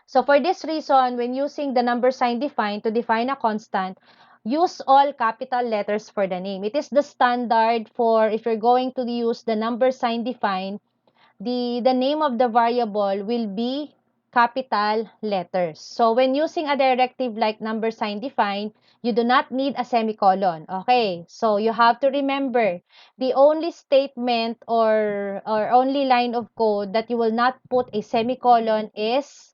So for this reason, when using the number sign define to define a constant, use all capital letters for the name. It is the standard for if you're going to use the number sign define, the name of the variable will be capital letters. So when using a directive like number sign define, you do not need a semicolon. Okay, so you have to remember the only statement or only line of code that you will not put a semicolon is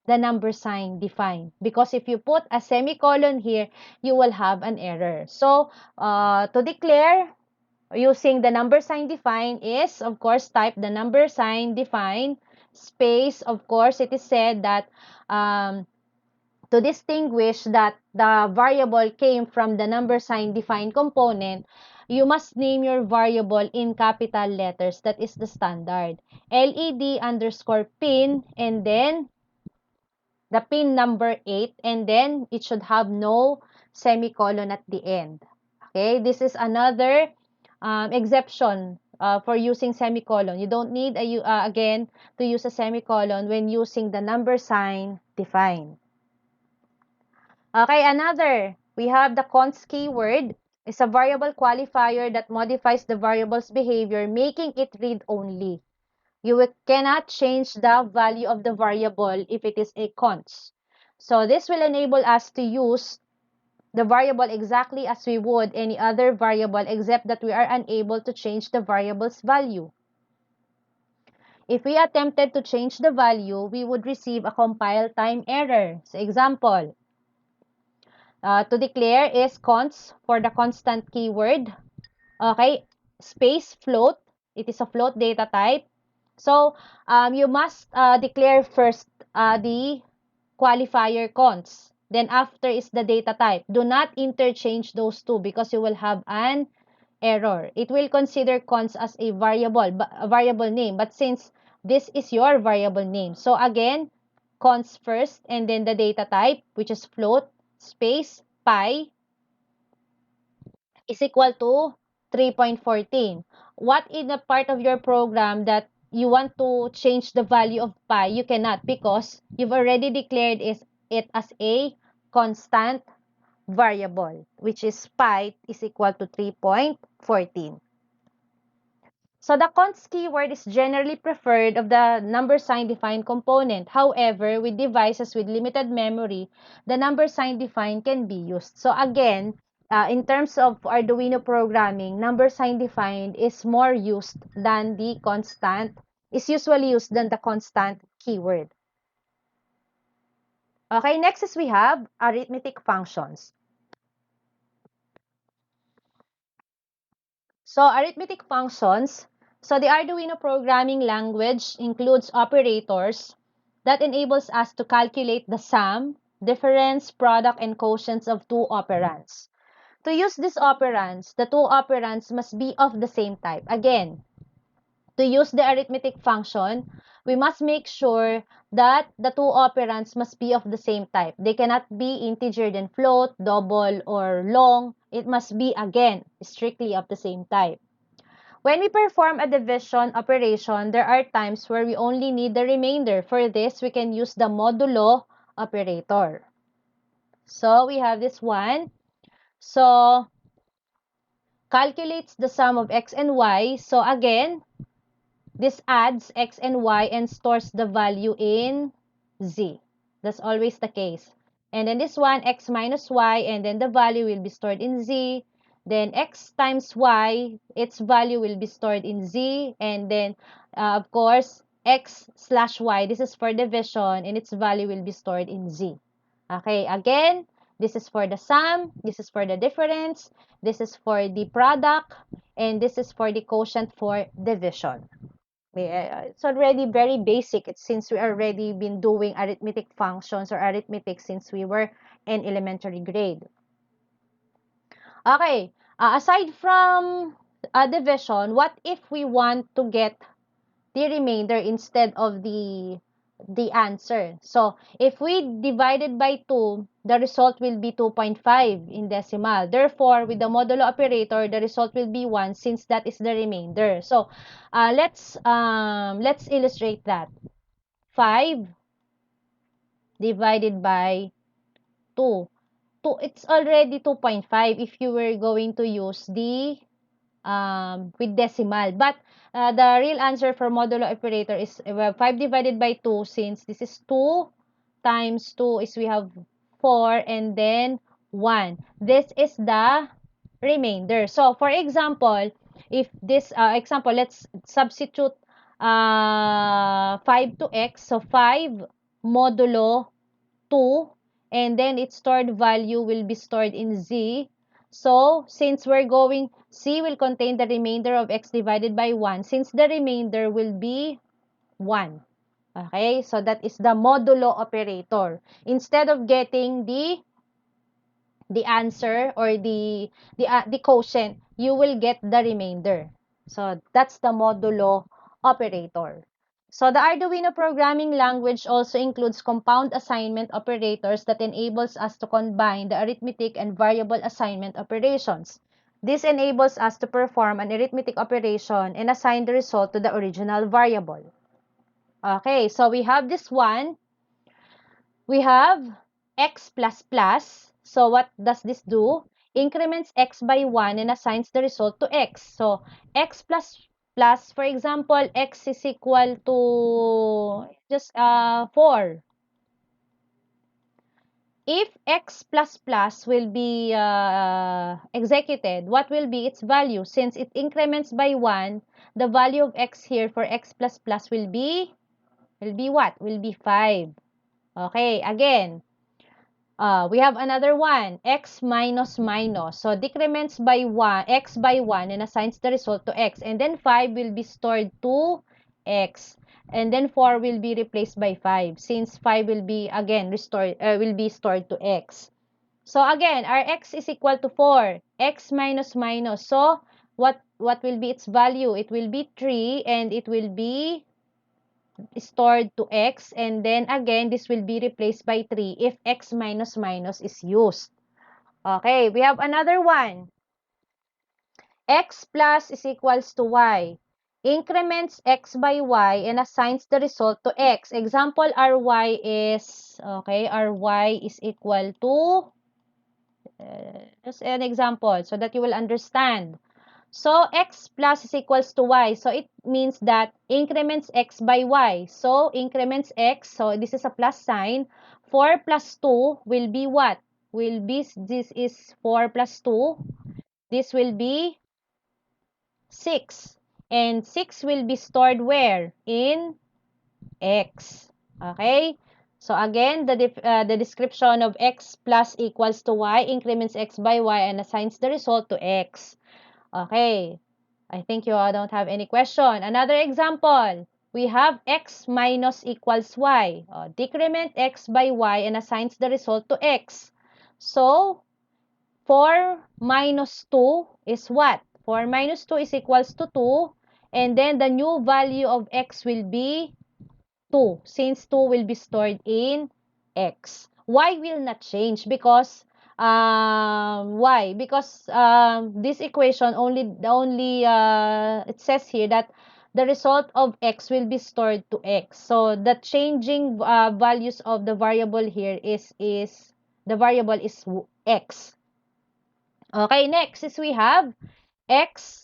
the number sign define, because if you put a semicolon here, you will have an error. So to declare using the number sign define is, of course, type the number sign define space. Of course, it is said that to distinguish that the variable came from the number sign define component, you must name your variable in capital letters. That is the standard. LED underscore pin and then the pin number 8, and then it should have no semicolon at the end. Okay, this is another exception for using semicolon. You don't need, again, to use a semicolon when using the number sign define. Okay, another. We have the const keyword. It's a variable qualifier that modifies the variable's behavior, making it read-only. You cannot change the value of the variable if it is a const. So this will enable us to use the variable exactly as we would any other variable, except that we are unable to change the variable's value. If we attempted to change the value, we would receive a compile time error. So example, to declare is const for the constant keyword. Okay, space float. It is a float data type. So, you must declare first the qualifier const. Then after is the data type. Do not interchange those two because you will have an error. It will consider const as a variable name. But since this is your variable name, so again, const first and then the data type, which is float space pi is equal to 3.14. What in the part of your program that you want to change the value of pi, you cannot because you've already declared it as a constant variable, which is pi is equal to 3.14. So the const keyword is generally preferred of the number sign defined component. However, with devices with limited memory, the number sign defined can be used. So again, in terms of Arduino programming, number sign defined is more used than the constant, is usually used than the constant keyword. Okay, next is we have arithmetic functions. So arithmetic functions, so the Arduino programming language includes operators that enables us to calculate the sum, difference, product, and quotients of two operands. To use these operands, the two operands must be of the same type. Again, to use the arithmetic function, we must make sure that the two operands must be of the same type. They cannot be integer then float, double, or long. It must be, again, strictly of the same type. When we perform a division operation, there are times where we only need the remainder. For this, we can use the modulo operator. So we have this one. So calculates the sum of x and y. So again, this adds x and y and stores the value in z. That's always the case. And then this one, x minus y, and then the value will be stored in z. Then x times y, its value will be stored in z. And then, of course, x slash y, this is for division, and its value will be stored in z. Okay, again, this is for the sum, this is for the difference, this is for the product, and this is for the quotient for division. It's already very basic. It's since we already been doing arithmetic functions or arithmetic since we were in elementary grade. Okay, aside from division, what if we want to get the remainder instead of the answer? So, if we divided by 2, the result will be 2.5 in decimal. Therefore, with the modulo operator, the result will be 1 since that is the remainder. So, let's illustrate that. 5 divided by 2. 2, it's already 2.5 if you were going to use the with decimal. But the real answer for modulo operator is 5 divided by 2, since this is 2 times 2 is we have 4 and then 1. This is the remainder. So, for example, if this example, let's substitute 5 to x. So, 5 modulo 2, and then its stored value will be stored in z. So, since we're going, c will contain the remainder of x divided by 1, since the remainder will be 1. Okay, so that is the modulo operator. Instead of getting the answer or the quotient, you will get the remainder. So that's the modulo operator. So the Arduino programming language also includes compound assignment operators that enables us to combine the arithmetic and variable assignment operations. This enables us to perform an arithmetic operation and assign the result to the original variable. Okay, so we have this one. We have x plus plus. So what does this do? Increments x by 1 and assigns the result to x. So x plus plus, for example, x is equal to just 4. If x plus plus will be executed, what will be its value? Since it increments by 1, the value of x here for x plus plus will be what? Will be 5. Okay, again, we have another one, x minus minus. So, decrements by 1, x by 1 and assigns the result to x. And then 5 will be stored to x. And then 4 will be replaced by 5 since 5 will be again will be stored to x. So, again, our x is equal to 4. X minus minus. So, what will be its value? It will be 3 and it will be stored to x, and then again this will be replaced by 3 if x minus minus is used. Okay, we have another one. X plus is equals to y. Increments x by y and assigns the result to x. Example, ry is, okay, ry is equal to, just an example so that you will understand. So, x plus is equals to y. So, it means that increments x by y. So, increments x. So, this is a plus sign. 4 plus 2 will be what? Will be, this is 4 plus 2. This will be 6. And 6 will be stored where? In x. Okay? So, again, the description of x plus equals to y increments x by y and assigns the result to x. Okay. I think you don't have any question. Another example, we have x minus equals y. Decrement x by y and assigns the result to x. So, 4 minus 2 is what? 4 minus 2 is equals to 2. And then the new value of x will be 2, since 2 will be stored in x. Y will not change because why? Because this equation it says here that the result of x will be stored to x. So the changing values of the variable here is the variable is x. Okay, next is we have x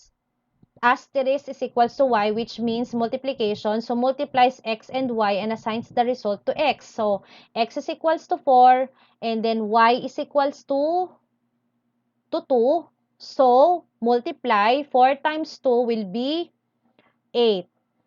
asterisk is equals to y, which means multiplication. So, multiplies x and y and assigns the result to x. So, x is equals to 4 and then y is equals to 2. So, multiply 4 times 2 will be 8.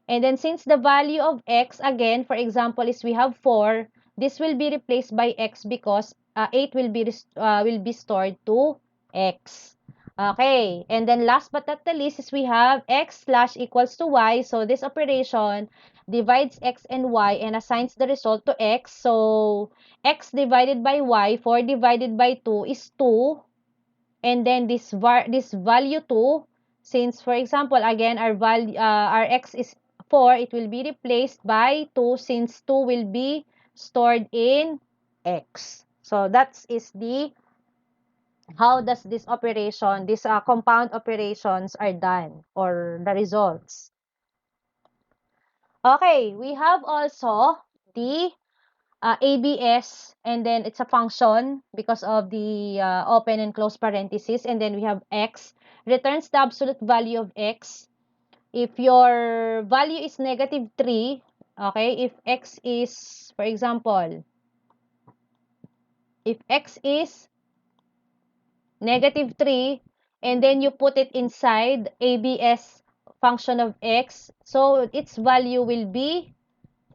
And then since the value of x, again, for example, is we have 4, this will be replaced by x because 8 will be stored to x. Okay, and then last but not the least is we have x slash equals to y. So this operation divides x and y and assigns the result to x. So x divided by y, 4 divided by 2 is 2. And then this value 2, since for example, again, our x is 4, it will be replaced by 2 since 2 will be stored in x. So that is the how does this operation, these compound operations are done, or the results. Okay, we have also the ABS, and then it's a function because of the open and close parentheses, and then we have x, returns the absolute value of x. If your value is negative 3, okay, if x is, for example, if x is negative 3, and then you put it inside ABS function of x, so its value will be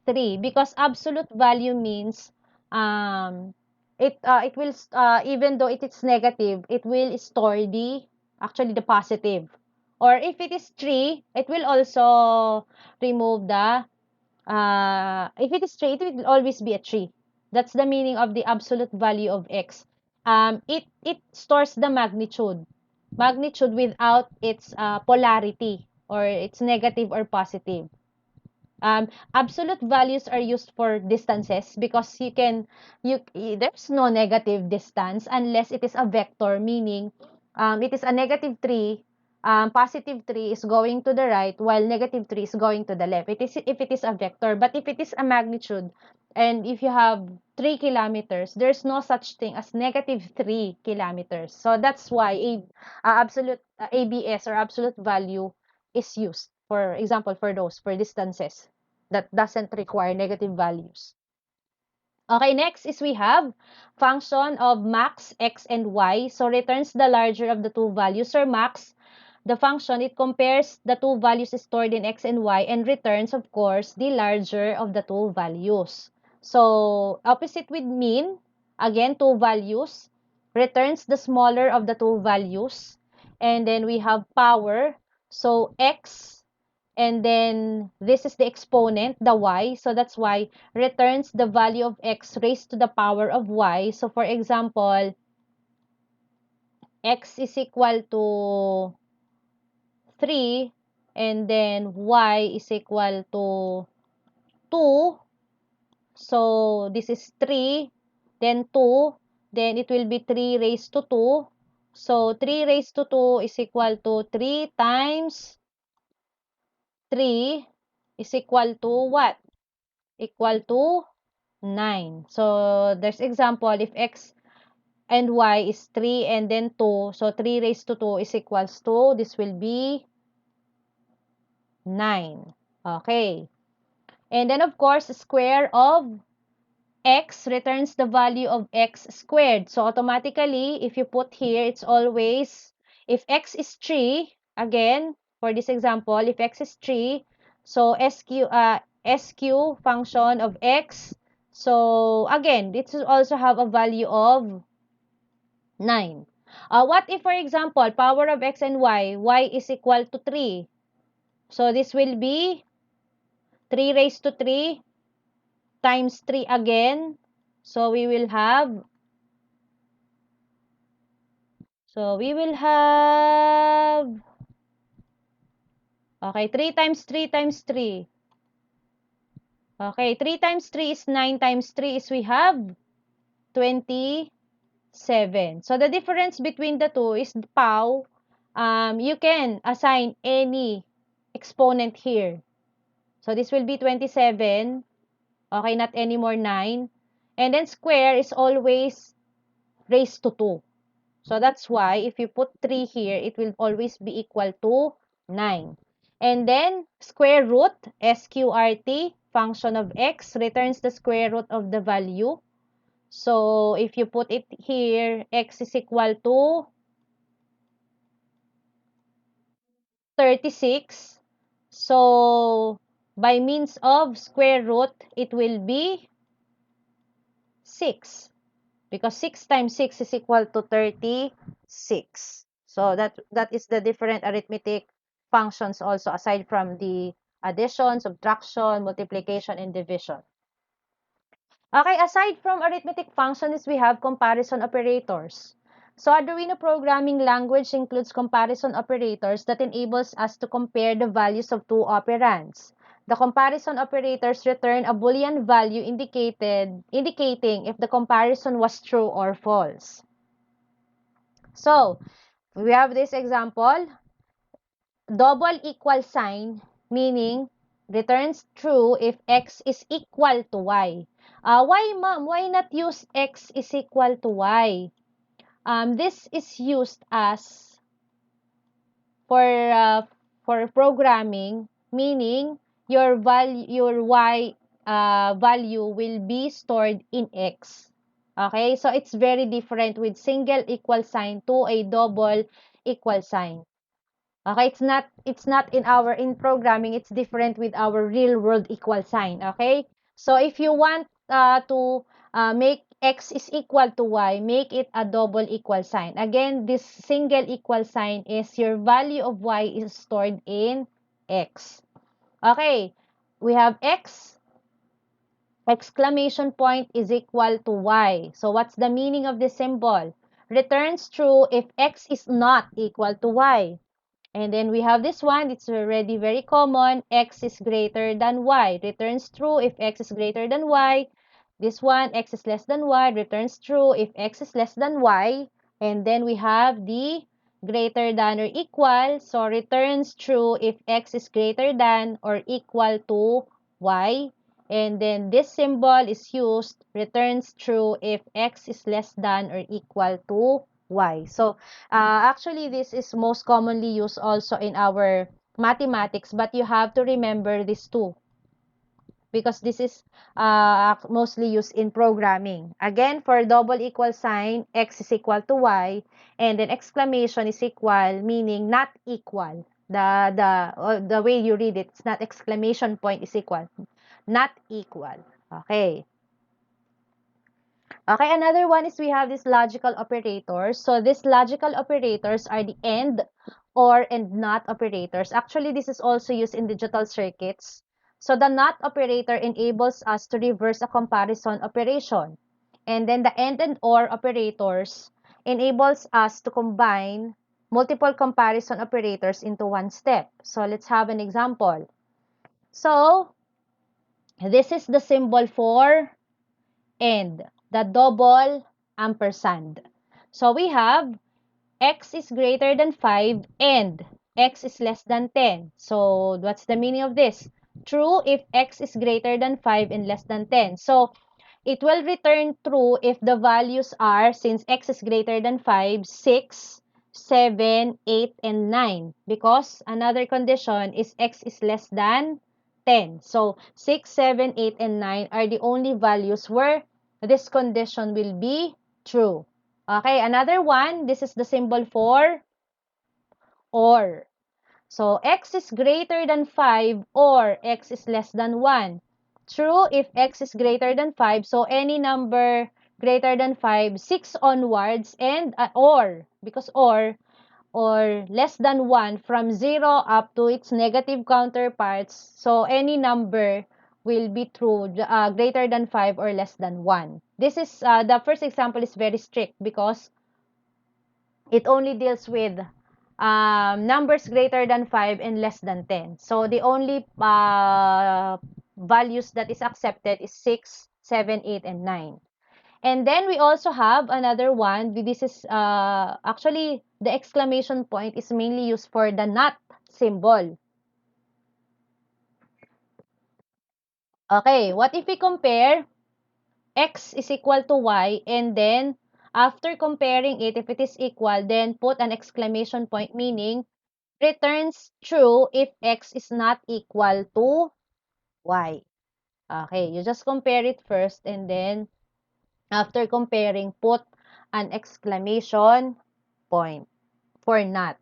3, because absolute value means it will even though it is negative, it will store the actually the positive. Or if it is 3, it will also remove the if it is 3, it will always be a 3. That's the meaning of the absolute value of x. It stores the magnitude without its polarity, or its negative or positive. Absolute values are used for distances because there's no negative distance unless it is a vector, meaning it is a negative 3, positive 3 is going to the right while negative 3 is going to the left. It is if it is a vector, but if it is a magnitude, and if you have 3 kilometers, there's no such thing as negative 3 kilometers. So that's why absolute ABS, or absolute value, is used, for example, for distances that doesn't require negative values. Okay, next is we have function of max x and y. So returns the larger of the two values, or max. The function, it compares the two values stored in x and y and returns, of course, the larger of the two values. So opposite with min, again, two values, returns the smaller of the two values. And then we have power. So x, and then this is the exponent, the y. So that's why returns the value of x raised to the power of y. So for example, x is equal to 3, and then y is equal to 2. So this is 3, then 2, then it will be 3 raised to 2. So 3 raised to 2 is equal to 3 times 3 is equal to what? Equal to 9. So there's example, if x and y is 3 and then 2, so 3 raised to 2 is equals to, this will be 9. Okay. And then, of course, square of x returns the value of x squared. So automatically, if you put here, it's always, if x is 3, again, for this example, if x is 3, so SQ function of x, so again, it will also have a value of 9. What if, for example, power of x and y is equal to 3. So this will be 3 raised to 3 times 3 again. So we will have, okay, 3 times 3 times 3. Okay, 3 times 3 is 9 times 3 is we have 27. So the difference between the two is the pow. You can assign any exponent here. So this will be 27. Okay, not anymore 9. And then square is always raised to 2. So that's why if you put 3 here, it will always be equal to 9. And then square root, SQRT, function of x, returns the square root of the value. So if you put it here, x is equal to 36. So by means of square root, it will be 6. Because 6 times 6 is equal to 36. So that is the different arithmetic functions also, aside from the addition, subtraction, multiplication, and division. Okay, aside from arithmetic functions, we have comparison operators. So Arduino programming language includes comparison operators that enables us to compare the values of two operands. The comparison operators return a Boolean value indicating if the comparison was true or false. So, we have this example, double equal sign, meaning returns true if x is equal to y. Why, ma'am? Why not use x is equal to y? This is used as for programming, meaning your y value will be stored in x. Okay, so it's very different with single equal sign to a double equal sign. Okay, it's not in programming, it's different with our real world equal sign. Okay, so if you want to make x is equal to y, make it a double equal sign. Again, this single equal sign is your value of y is stored in x. Okay, we have x exclamation point is equal to y. So what's the meaning of this symbol? Returns true if x is not equal to y. And then we have this one, it's already very common, x is greater than y. Returns true if x is greater than y. This one, x is less than y, returns true if x is less than y. And then we have the greater than or equal, so returns true if x is greater than or equal to y. And then this symbol is used, returns true if x is less than or equal to y. So, actually, this is most commonly used also in our mathematics, but you have to remember this too because this is mostly used in programming. Again, for double equal sign, x is equal to y, and then exclamation is equal, meaning not equal. The way you read it, it's not exclamation point is equal, not equal. Okay. Okay, another one is we have these logical operators. So these logical operators are the AND, OR, and NOT operators. Actually, this is also used in digital circuits. So the NOT operator enables us to reverse a comparison operation. And then the AND and OR operators enables us to combine multiple comparison operators into one step. So let's have an example. So this is the symbol for and the double ampersand. So we have x is greater than 5 and x is less than 10. So what's the meaning of this? True if x is greater than 5 and less than 10. So it will return true if the values are, since x is greater than 5, 6, 7, 8, and 9. Because another condition is x is less than 10. So 6, 7, 8, and 9 are the only values where this condition will be true. Okay, another one, this is the symbol for OR. So x is greater than 5 or x is less than 1. True if x is greater than 5. So any number greater than 5, 6 onwards, and or, because or less than 1 from 0 up to its negative counterparts. So any number will be true, greater than 5 or less than 1. This is, the first example is very strict because it only deals with numbers greater than 5 and less than 10. So the only values that is accepted is 6, 7, 8, and 9. And then we also have another one. This is actually the exclamation point is mainly used for the not symbol. Okay, what if we compare x is equal to y, and then after comparing it, if it is equal, then put an exclamation point, meaning returns true if x is not equal to y. Okay, you just compare it first, and then after comparing, put an exclamation point for not.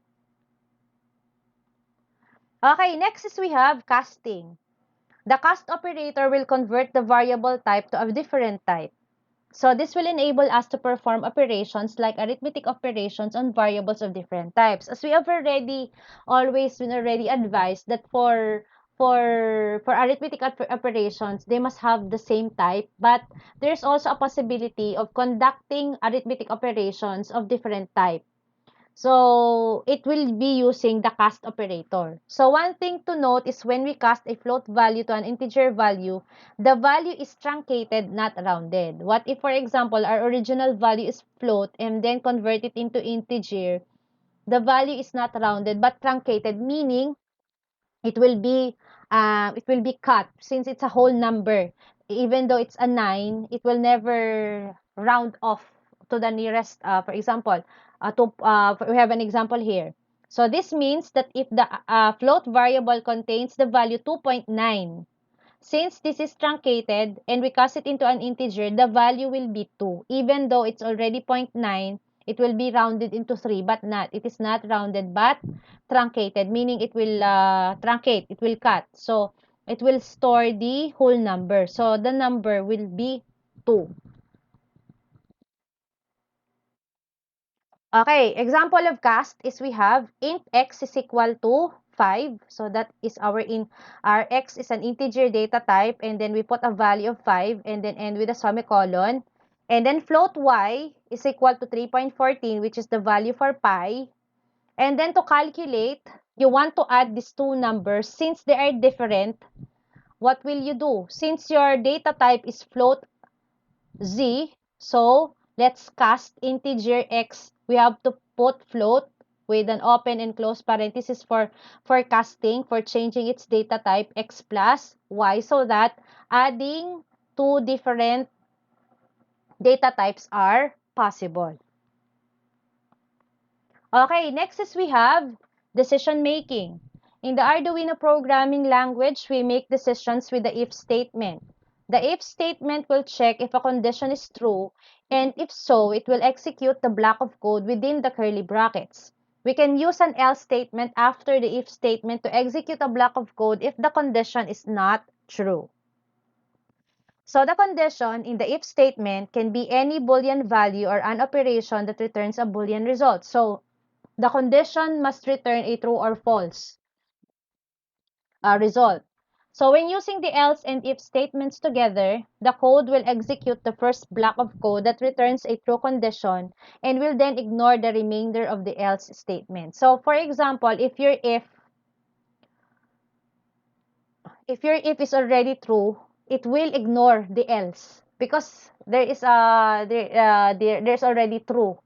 Okay, next is we have casting. The cast operator will convert the variable type to a different type. So this will enable us to perform operations like arithmetic operations on variables of different types. As we have always been already advised that for arithmetic operations, they must have the same type, but there's also a possibility of conducting arithmetic operations of different type. So, it will be using the cast operator. So, one thing to note is when we cast a float value to an integer value, the value is truncated, not rounded. What if, for example, our original value is float and then convert it into integer? The value is not rounded but truncated, meaning it will be cut since it's a whole number. Even though it's a 9, it will never round off to the nearest, for example, we have an example here. So this means that if the float variable contains the value 2.9, since this is truncated and we cast it into an integer, the value will be 2. Even though it's already 0.9, it will be rounded into 3, but not. It is not rounded, but truncated, meaning it will truncate, it will cut. So, it will store the whole number. So, the number will be 2. Okay, example of cast is we have int x is equal to 5. So that is our x is an integer data type, and then we put a value of 5 and then end with a semicolon. And then float y is equal to 3.14, which is the value for pi. And then to calculate, you want to add these two numbers since they are different. What will you do? Since your data type is float z, so let's cast integer x. We have to put float with an open and close parenthesis for casting, for changing its data type x plus y, so that adding two different data types are possible. Okay, next is we have decision making. In the Arduino programming language, we make decisions with the if statement. The if statement will check if a condition is true, and if so, it will execute the block of code within the curly brackets. We can use an else statement after the if statement to execute a block of code if the condition is not true. So the condition in the if statement can be any Boolean value or an operation that returns a Boolean result. So the condition must return a true or false result. So when using the else and if statements together, the code will execute the first block of code that returns a true condition and will then ignore the remainder of the else statement. So for example, if your if is already true, it will ignore the else because there's already true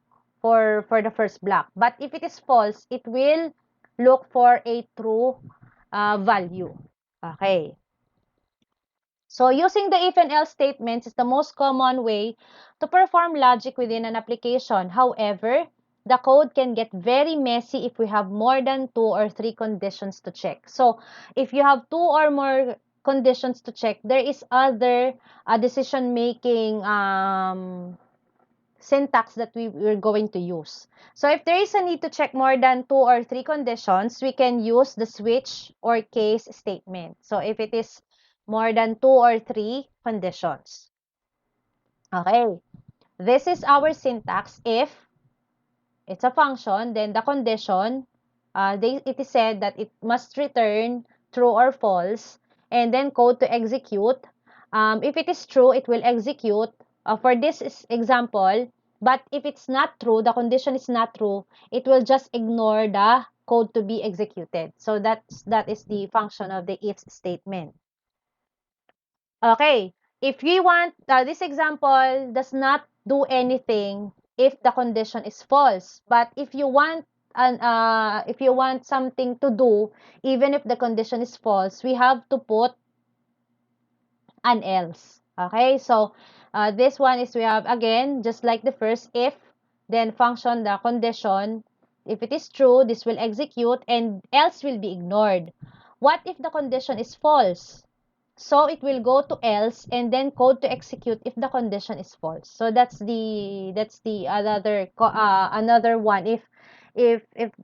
for the first block. But if it is false, it will look for a true value. Okay. So using the if and else statements is the most common way to perform logic within an application. However, the code can get very messy if we have more than 2 or 3 conditions to check. So if you have 2 or more conditions to check, there is other decision making syntax that we're going to use. So if there is a need to check more than 2 or 3 conditions, we can use the switch or case statement. So if it is more than 2 or 3 conditions. Okay. This is our syntax. If it's a function, then the condition, it is said that it must return true or false, and then code to execute. If it is true, it will execute. For this example, but if it's not true, the condition is not true, it will just ignore the code to be executed. So that is the function of the if statement. Okay, if we want, this example does not do anything if the condition is false. But if you want something to do, even if the condition is false, we have to put an else. Okay, so this one is we have again, just like the first, if, then function the condition. If it is true, this will execute and else will be ignored. What if the condition is false? So it will go to else and then code to execute if the condition is false. So that's the another one. If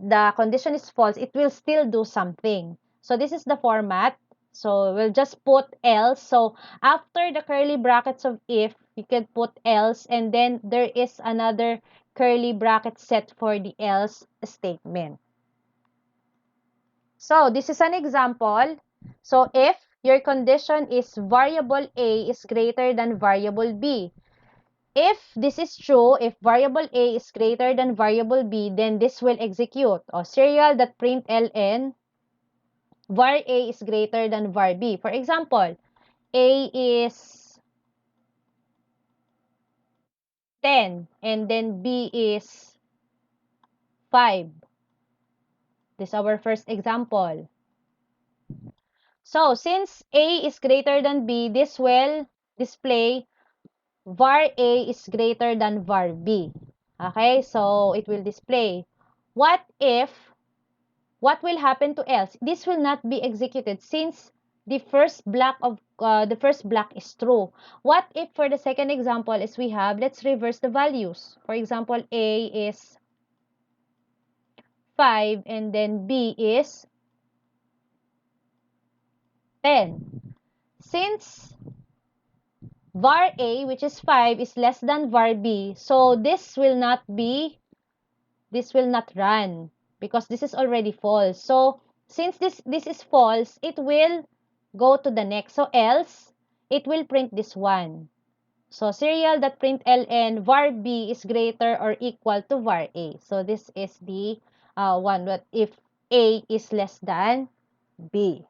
the condition is false, it will still do something. So this is the format. So we'll just put else. So after the curly brackets of if, you can put else, and then there is another curly bracket set for the else statement. So this is an example. So if your condition is variable A is greater than variable B, if this is true, if variable A is greater than variable B, then this will execute. O serial.println var A is greater than var B. For example, A is 10 and then B is 5. This is our first example. So since A is greater than B, this will display var A is greater than var B. Okay, so it will display. What if, what will happen to else? This will not be executed since the first block is true. What if for the second example is we have, let's reverse the values. For example, A is 5 and then B is 10. Since var A, which is 5, is less than var B, so this will not run because this is already false. So since this is false, it will go to the next. So else, it will print this one. So serial.println var B is greater or equal to var A. So this is the one that if A is less than B.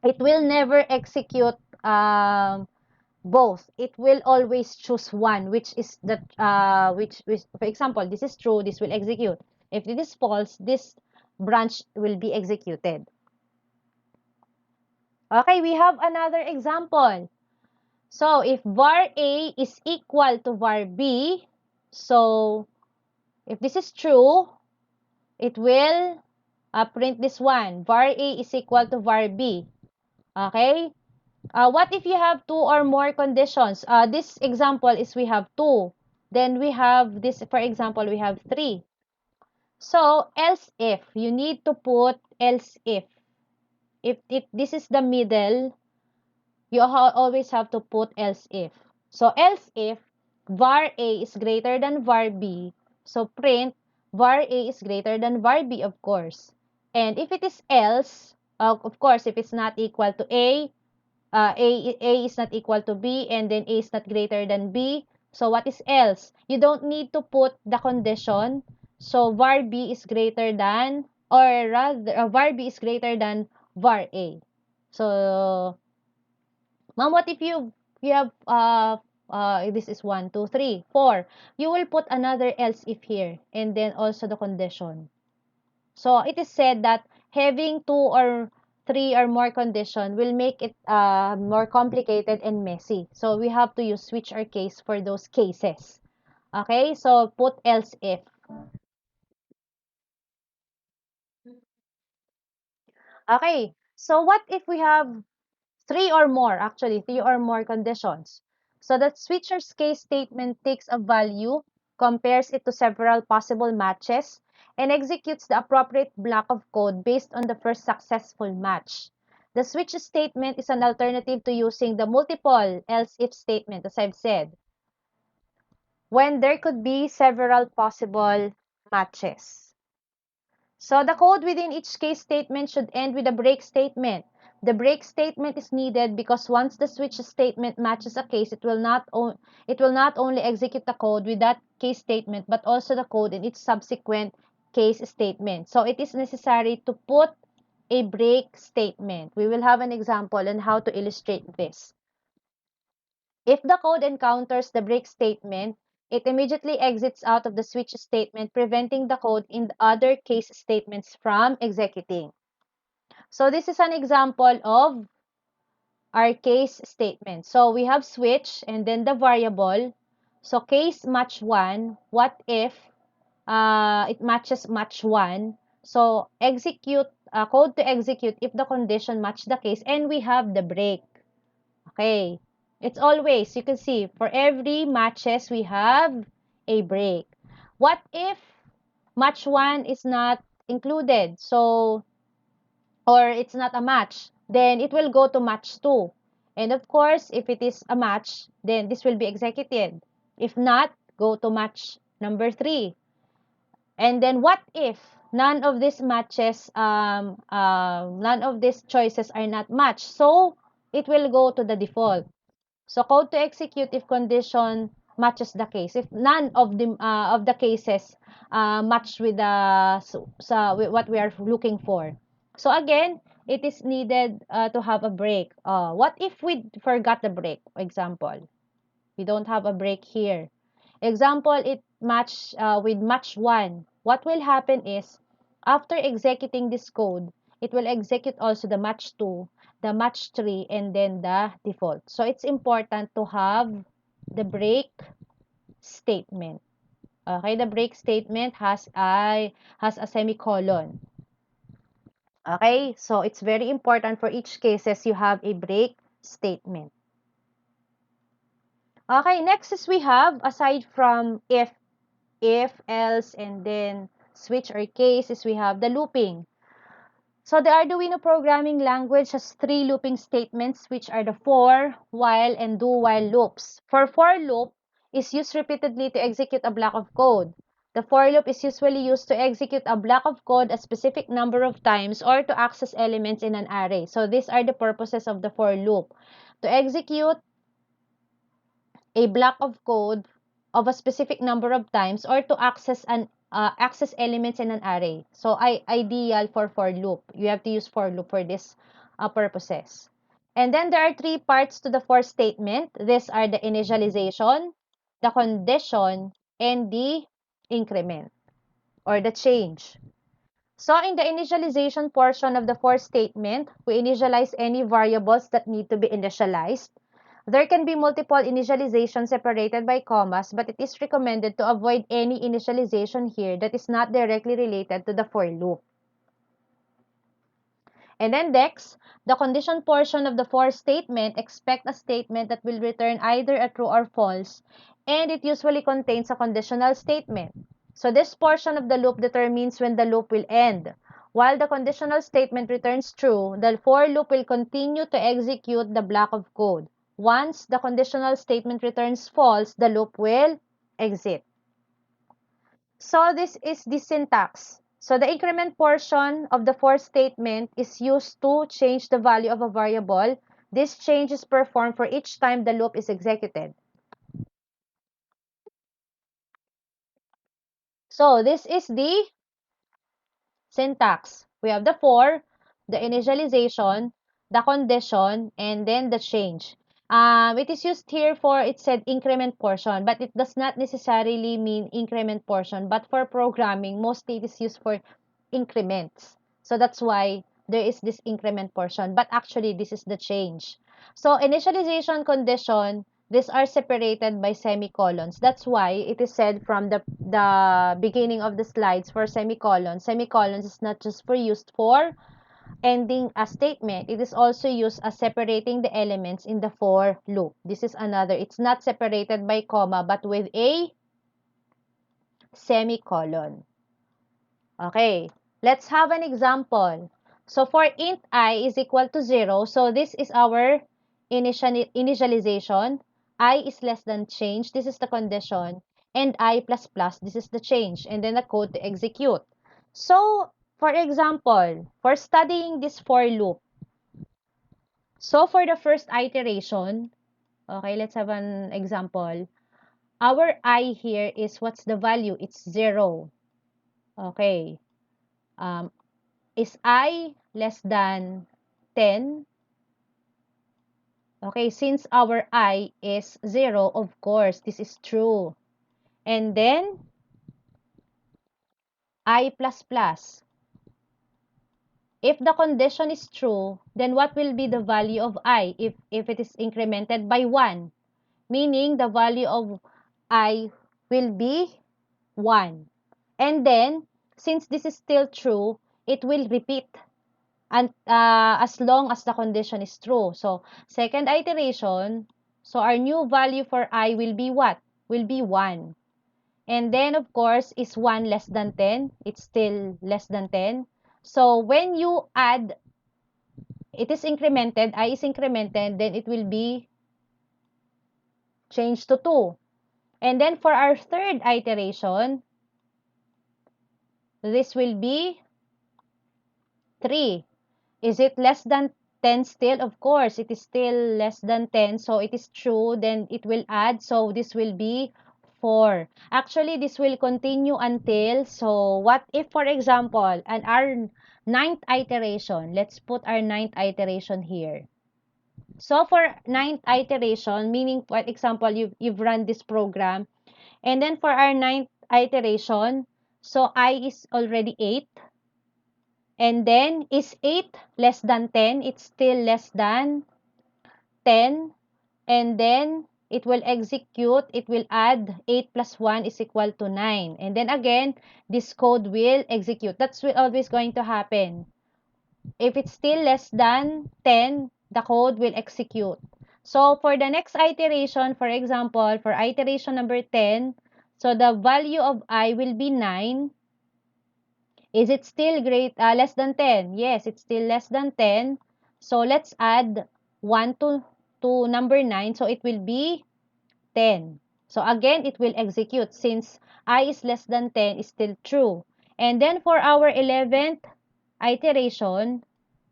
It will never execute both. It will always choose one, which is that which for example, this is true, this will execute. If it is false, this branch will be executed. Okay, we have another example. So if var A is equal to var B, so if this is true, it will print this one. Var A is equal to var B. Okay? What if you have two or more conditions? This example is we have two. Then we have this, for example, we have three. So, else if, you need to put else if. If this is the middle, you always have to put else if. So, else if var A is greater than var B, so print var A is greater than var B, of course. And if it is else, of course, if it's not equal to A is not equal to B, and then A is not greater than B. So what is else? You don't need to put the condition. So var B is greater than, or rather, var B is greater than var A. So, ma'am, what if you have this is 1, 2, 3, 4. You will put another else if here, and then also the condition. So it is said that having two or three or more condition will make it more complicated and messy. So we have to use switch or case for those cases. Okay, so put else if. Okay, so what if we have three or more conditions? So that switcher's case statement takes a value, compares it to several possible matches, and executes the appropriate block of code based on the first successful match. The switch statement is an alternative to using the multiple else if statement, as I've said, when there could be several possible matches. So the code within each case statement should end with a break statement. The break statement is needed because once the switch statement matches a case, it will not only execute the code with that case statement, but also the code in its subsequent case statement. So it is necessary to put a break statement. We will have an example on how to illustrate this. If the code encounters the break statement, it immediately exits out of the switch statement, preventing the code in the other case statements from executing. So this is an example of our case statement. So we have switch and then the variable. So case match 1, what if it matches match 1? So execute, code to execute if the condition match the case, and we have the break. Okay. It's always, you can see, for every matches, we have a break. What if match 1 is not included? So, or it's not a match. then it will go to match 2. And of course, if it is a match, then this will be executed. If not, go to match number 3. And then what if none of these matches, none of these choices are not matched? So it will go to the default. So code to execute if condition matches the case. If none of the cases match with the with what we are looking for. So again, it is needed to have a break. What if we forgot the break? Example, we don't have a break here. Example, it match with match 1. What will happen is, after executing this code, it will execute also the match 2, the match 3, and then the default. So it's important to have the break statement. Okay, the break statement has a semicolon. Okay, so it's very important for each cases you have a break statement. Okay, next is we have, aside from if, else, and then switch or cases, we have the looping. So the Arduino programming language has 3 looping statements, which are the for, while, and do while loops. For loop is used repeatedly to execute a block of code. The for loop is usually used to execute a block of code a specific number of times or to access elements in an array. So these are the purposes of the for loop. To execute a block of code of a specific number of times or to access elements in an array. So ideal for loop. You have to use for loop for this purposes. And then there are 3 parts to the for statement. These are the initialization, the condition, and the increment or the change. So in the initialization portion of the for statement, we initialize any variables that need to be initialized. There can be multiple initializations separated by commas, but it is recommended to avoid any initialization here that is not directly related to the for loop. And then next, the condition portion of the for statement, expect a statement that will return either a true or false, and it usually contains a conditional statement. So this portion of the loop determines when the loop will end. While the conditional statement returns true, the for loop will continue to execute the block of code. Once the conditional statement returns false, the loop will exit. So this is the syntax. So the increment portion of the for statement is used to change the value of a variable. This change is performed for each time the loop is executed. So this is the syntax. We have the for, the initialization, the condition, and then the change. It is used here for, it said increment portion, but it does not necessarily mean increment portion. But for programming, mostly it is used for increments. So that's why there is this increment portion. But actually, this is the change. So initialization, condition, these are separated by semicolons. That's why it is said from the beginning of the slides for semicolons. Semicolons is not just for used for ending a statement. It is also used as separating the elements in the for loop. This is another. It's not separated by comma but with a semicolon. Okay, let's have an example. So for int I is equal to 0, so this is our initialization. I is less than change, this is the condition, and I plus plus, this is the change, and then the code to execute. So, for example, for studying this for loop, so for the first iteration, okay, let's have an example. Our I here is, what's the value? It's 0. Okay. Is I less than 10? Okay, since our I is 0, of course, this is true. And then, I plus plus. If the condition is true, then what will be the value of I if it is incremented by 1? Meaning, the value of I will be 1. And then, since this is still true, it will repeat and as long as the condition is true. So, second iteration, so our new value for I will be what? Will be 1. And then, of course, is 1 less than 10? It's still less than 10. So, when you add it is incremented, I is incremented, then it will be changed to 2. And then for our third iteration, this will be 3. Is it less than 10 still? Of course, it is still less than 10. So it is true. Then it will add. So this will be 4. Actually, this will continue until, so what if, for example, and our ninth iteration, let's put our ninth iteration here. So for ninth iteration, meaning, for example, you've run this program, and then for our ninth iteration, so I is already 8. And then, is 8 less than 10? It's still less than 10. And then, it will execute, it will add 8 plus 1 is equal to 9. And then again, this code will execute. That's always going to happen. If it's still less than 10, the code will execute. So, for the next iteration, for example, for iteration number 10, so the value of I will be 9. Is it still less than 10? Yes, it's still less than 10. So let's add 1 to number 9. So it will be 10. So again, it will execute since I is less than 10 is still true. And then for our 11th iteration,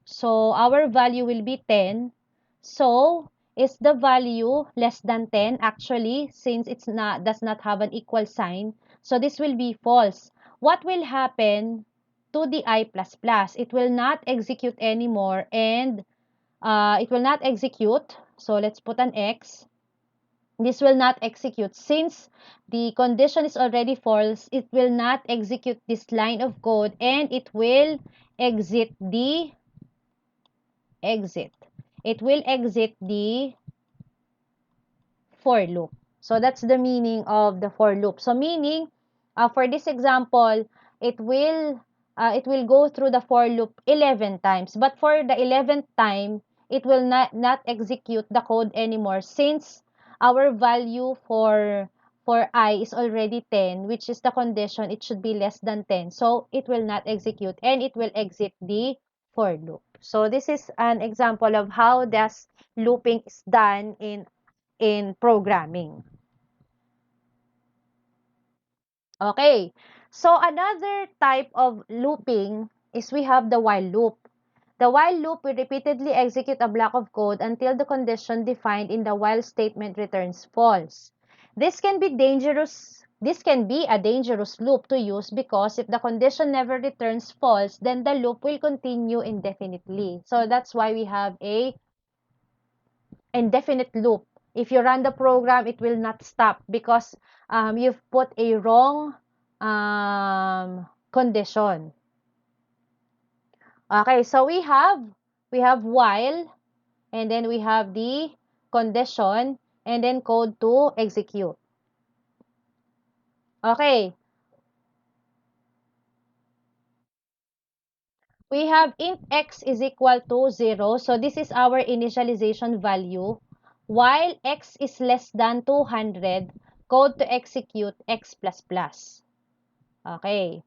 so our value will be 10. So is the value less than 10? Actually, since it's not does not have an equal sign, so this will be false. What will happen to the I++? It will not execute anymore, and it will not execute. So let's put an X. This will not execute since the condition is already false. It will not execute this line of code, and it will exit the exit. It will exit the for loop. So that's the meaning of the for loop. So meaning, for this example, it will go through the for loop 11 times. But for the 11th time, it will not execute the code anymore since our value for I is already 10, which is the condition, it should be less than 10. So it will not execute, and it will exit the for loop. So this is an example of how does looping is done in programming. Okay. So another type of looping is we have the while loop. The while loop will repeatedly execute a block of code until the condition defined in the while statement returns false. This can be dangerous. This can be a dangerous loop to use because if the condition never returns false, then the loop will continue indefinitely. So that's why we have a indefinite loop. If you run the program, it will not stop because you've put a wrong condition. Okay, so we have while, and then we have the condition, and then code to execute. Okay, we have int x is equal to 0. So this is our initialization value. While x is less than 200, code to execute x++. Okay.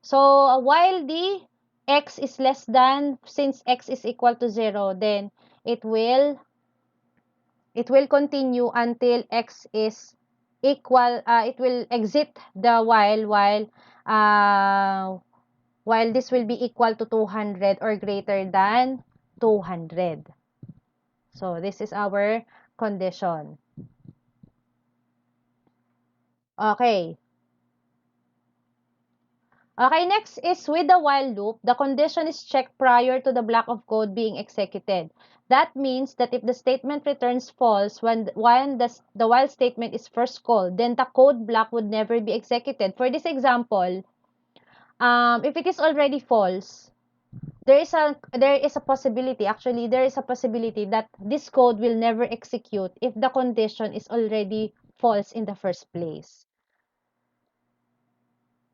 So, while the x is less than, since x is equal to 0, then it will continue until x is equal, it will exit the while this will be equal to 200 or greater than 200. So, this is our condition. Okay. Okay, next is with the while loop, the condition is checked prior to the block of code being executed. That means that if the statement returns false when the while statement is first called, then the code block would never be executed. For this example, if it is already false, there is a possibility, actually there is a possibility that this code will never execute if the condition is already false in the first place.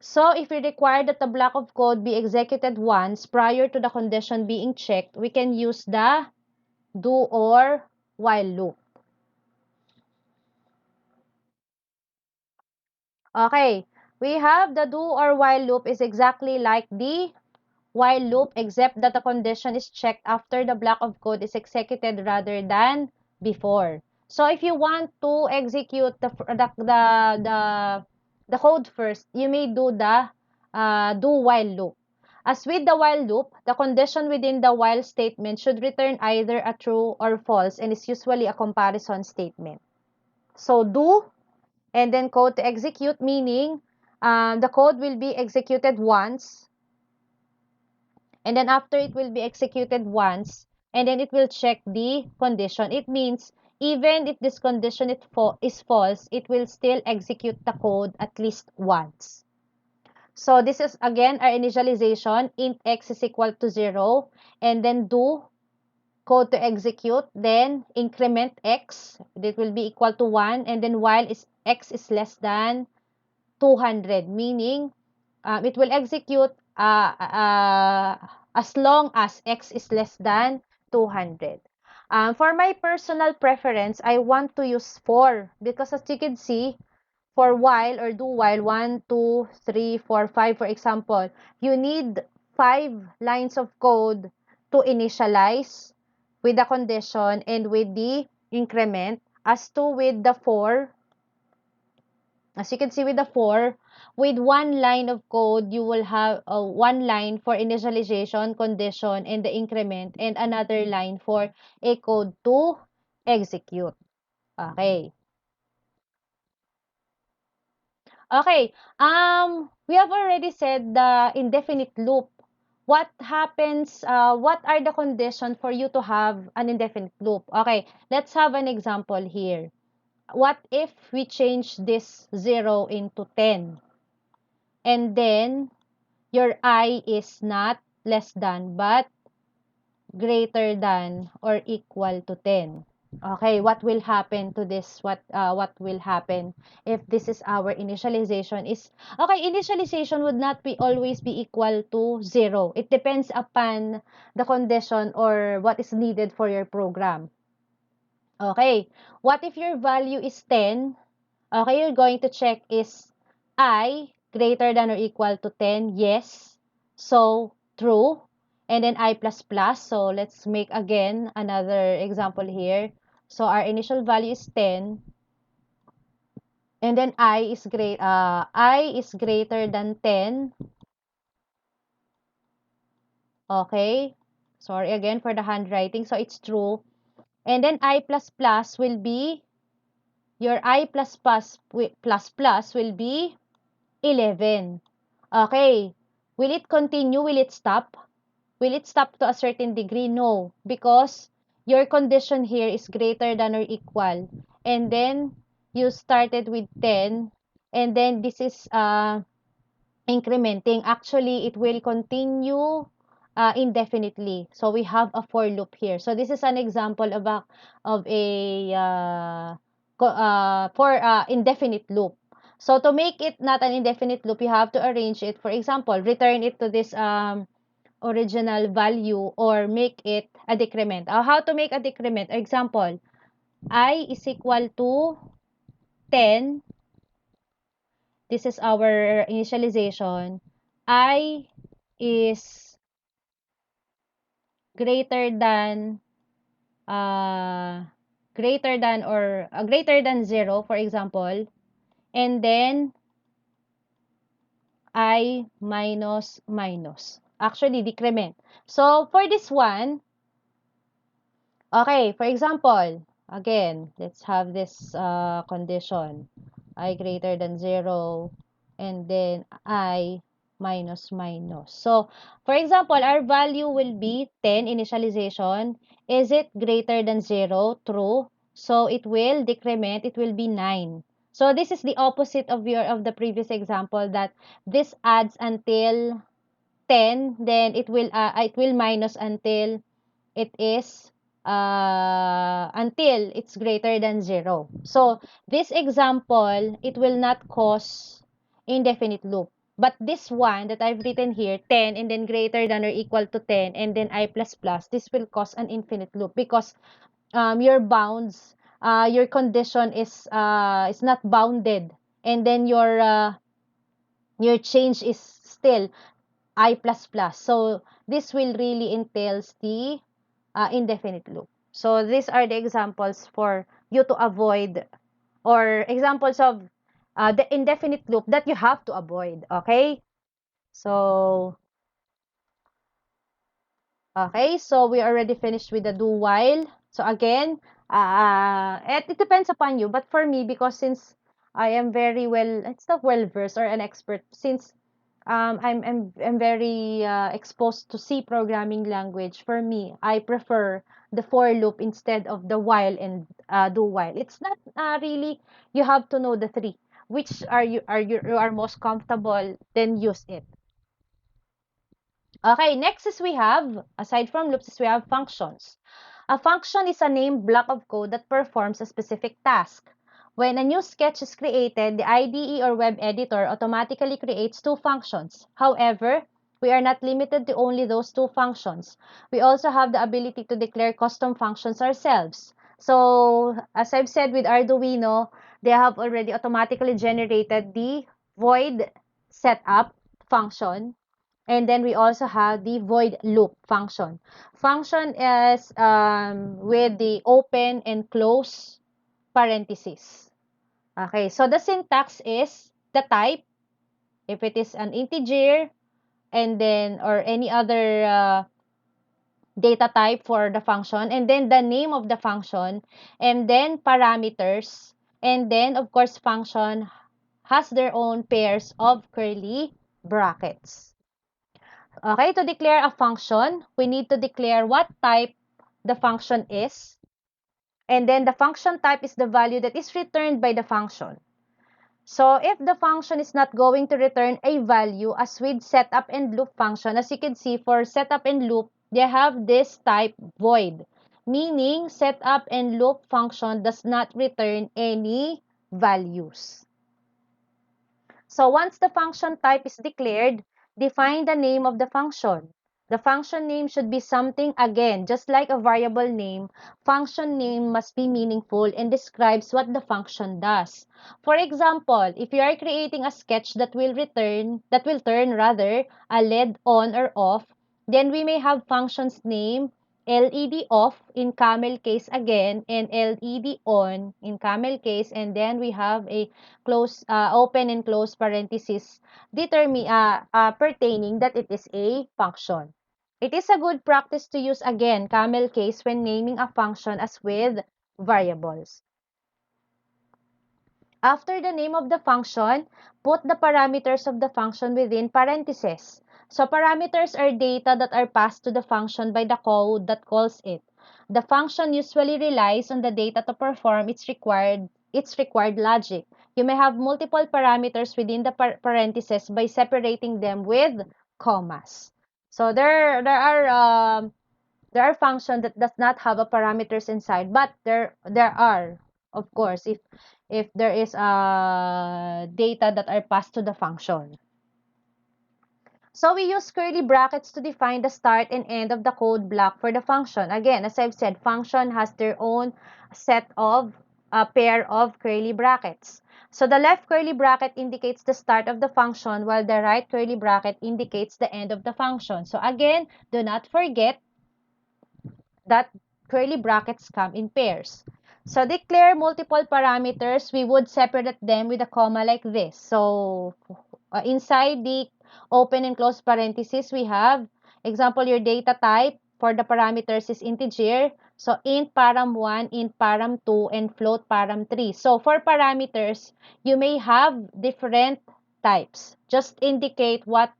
So, if we require that the block of code be executed once prior to the condition being checked, we can use the do or while loop. Okay, we have the do or while loop is exactly like the while loop except that the condition is checked after the block of code is executed rather than before. So if you want to execute the code first, you may do the do while loop. As with the while loop, the condition within the while statement should return either a true or false and is usually a comparison statement. So do and then code to execute, meaning the code will be executed once, and then after it will be executed once, and then it will check the condition. It means even if this condition is false, it will still execute the code at least once. So this is again our initialization. Int x is equal to 0, and then do code to execute, then increment x, that will be equal to 1, and then while x is less than 200, meaning it will execute as long as x is less than 200. For my personal preference, I want to use 4 because as you can see, for while or do while 1, 2, 3, 4, 5, for example, you need 5 lines of code to initialize with the condition and with the increment. As to with the 4, as you can see with the 4, with one line of code, you will have one line for initialization, condition, and the increment, and another line for a code to execute. Okay. Okay. We have already said the indefinite loop. What happens, what are the conditions for you to have an indefinite loop? Okay, let's have an example here. What if we change this 0 into 10? And then your I is not less than but greater than or equal to 10. Okay, what will happen to this? What will happen if this is our initialization is okay, initialization would not be always be equal to 0. It depends upon the condition or what is needed for your program. Okay, what if your value is 10? Okay, you're going to check is I greater than or equal to 10? Yes. So, true. And then I plus plus. So, let's make again another example here. So, our initial value is 10. And then I is greater than 10. Okay. Sorry again for the handwriting. So, it's true. And then I plus plus will be, your I plus plus will be 11. Okay. Will it continue? Will it stop? Will it stop to a certain degree? No, because your condition here is greater than or equal. And then you started with 10, and then this is incrementing. Actually, it will continue indefinitely. So we have a for loop here. So this is an example of a for indefinite loop. So to make it not an indefinite loop, you have to arrange it. For example, return it to this original value or make it a decrement. How to make a decrement? Example, I is equal to 10. This is our initialization. I is greater than uh, greater than 0, for example, and then I minus minus. Actually, decrement. So, for this one, okay, for example, again, let's have this condition. I greater than 0, and then I minus minus. So, for example, our value will be 10 initialization. Is it greater than 0? True. So, it will decrement. It will be 9. So, this is the opposite of the previous example that this adds until 10, then it will minus until it is until it's greater than 0. So, this example, it will not cause indefinite loop. But this one that I've written here, 10 and then greater than or equal to 10 and then I plus plus, this will cause an infinite loop because your bounds, your condition is not bounded, and then your change is still I++. So this will really entails the indefinite loop. So these are the examples for you to avoid, or examples of the indefinite loop that you have to avoid. Okay? So, okay, so we already finished with the do while. So again, it depends upon you. But for me, because since I am very well, it's not well versed or an expert, since I'm very exposed to C programming language. For me, I prefer the for loop instead of the while and do while. It's not really, you have to know the three. Which you are most comfortable, then use it. Okay, next is we have, aside from loops, is we have functions. A function is a named block of code that performs a specific task. When a new sketch is created, the IDE or web editor automatically creates two functions. However, we are not limited to only those two functions. We also have the ability to declare custom functions ourselves. So, as I've said with Arduino, they have already automatically generated the void setup function, and then we also have the void loop function. Function is with the open and close parentheses. Okay, so the syntax is the type, if it is an integer, and then, or any other data type for the function, and then the name of the function, and then parameters, and then, of course, function has their own pairs of curly brackets. Okay, to declare a function, we need to declare what type the function is, and then the function type is the value that is returned by the function. So if the function is not going to return a value, as with setup and loop function, as you can see for setup and loop, they have this type void, meaning setup and loop function does not return any values. So once the function type is declared, define the name of the function. The function name should be something, again, just like a variable name, function name must be meaningful and describes what the function does. For example, if you are creating a sketch that will turn rather a LED on or off, then we may have functions name LED off in camel case again, and LED on in camel case, and then we have a close, open and close parenthesis pertaining that it is a function. It is a good practice to use again camel case when naming a function as with variables. After the name of the function, put the parameters of the function within parentheses. So parameters are data that are passed to the function by the code that calls it. The function usually relies on the data to perform its required logic. You may have multiple parameters within the parentheses by separating them with commas. So there are functions that does not have a parameters inside, but there are, of course, if there is data that are passed to the function. So we use curly brackets to define the start and end of the code block for the function. Again, as I've said, function has their own set of a pair of curly brackets. So the left curly bracket indicates the start of the function, while the right curly bracket indicates the end of the function. So again, do not forget that curly brackets come in pairs. So declare multiple parameters, we would separate them with a comma like this. So inside the open and close parentheses, we have, example, your data type for the parameters is integer. So int param1, int param2, and float param3. So for parameters, you may have different types. Just indicate what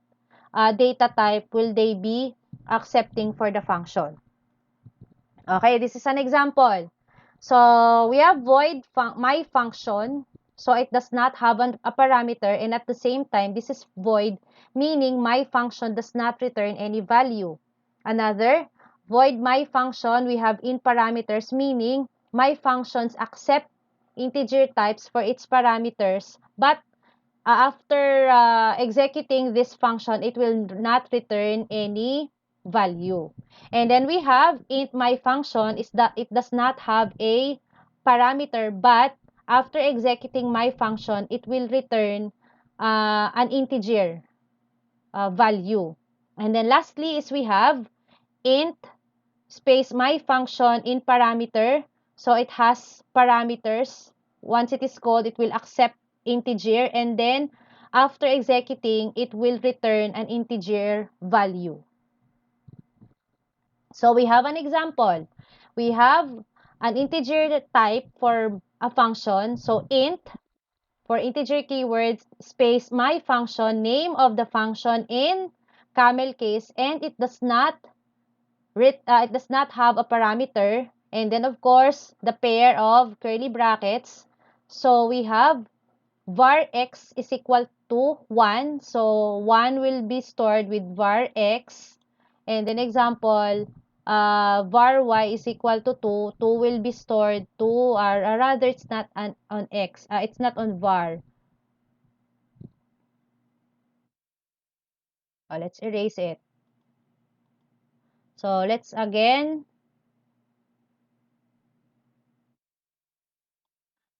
data type will they be accepting for the function. Okay, this is an example. So we have void my function. So it does not have a parameter, and at the same time, this is void, meaning my function does not return any value. Another, void my function, we have in parameters, meaning my functions accept integer types for its parameters, but after executing this function, it will not return any value. And then we have int my function is that it does not have a parameter, but after executing my function, it will return an integer value. And then lastly is we have int space my function in parameter. So it has parameters. Once it is called, it will accept integer, and then after executing, it will return an integer value. So we have an example. We have an integer type for a function. So int for integer keywords space my function, name of the function in camel case, and it does not have a parameter, and then of course the pair of curly brackets. So we have var x is equal to 1, so 1 will be stored with var x, and then example, var y is equal to 2, 2 will be stored to, or rather it's not on x, it's not on var. Let's erase it. So let's again.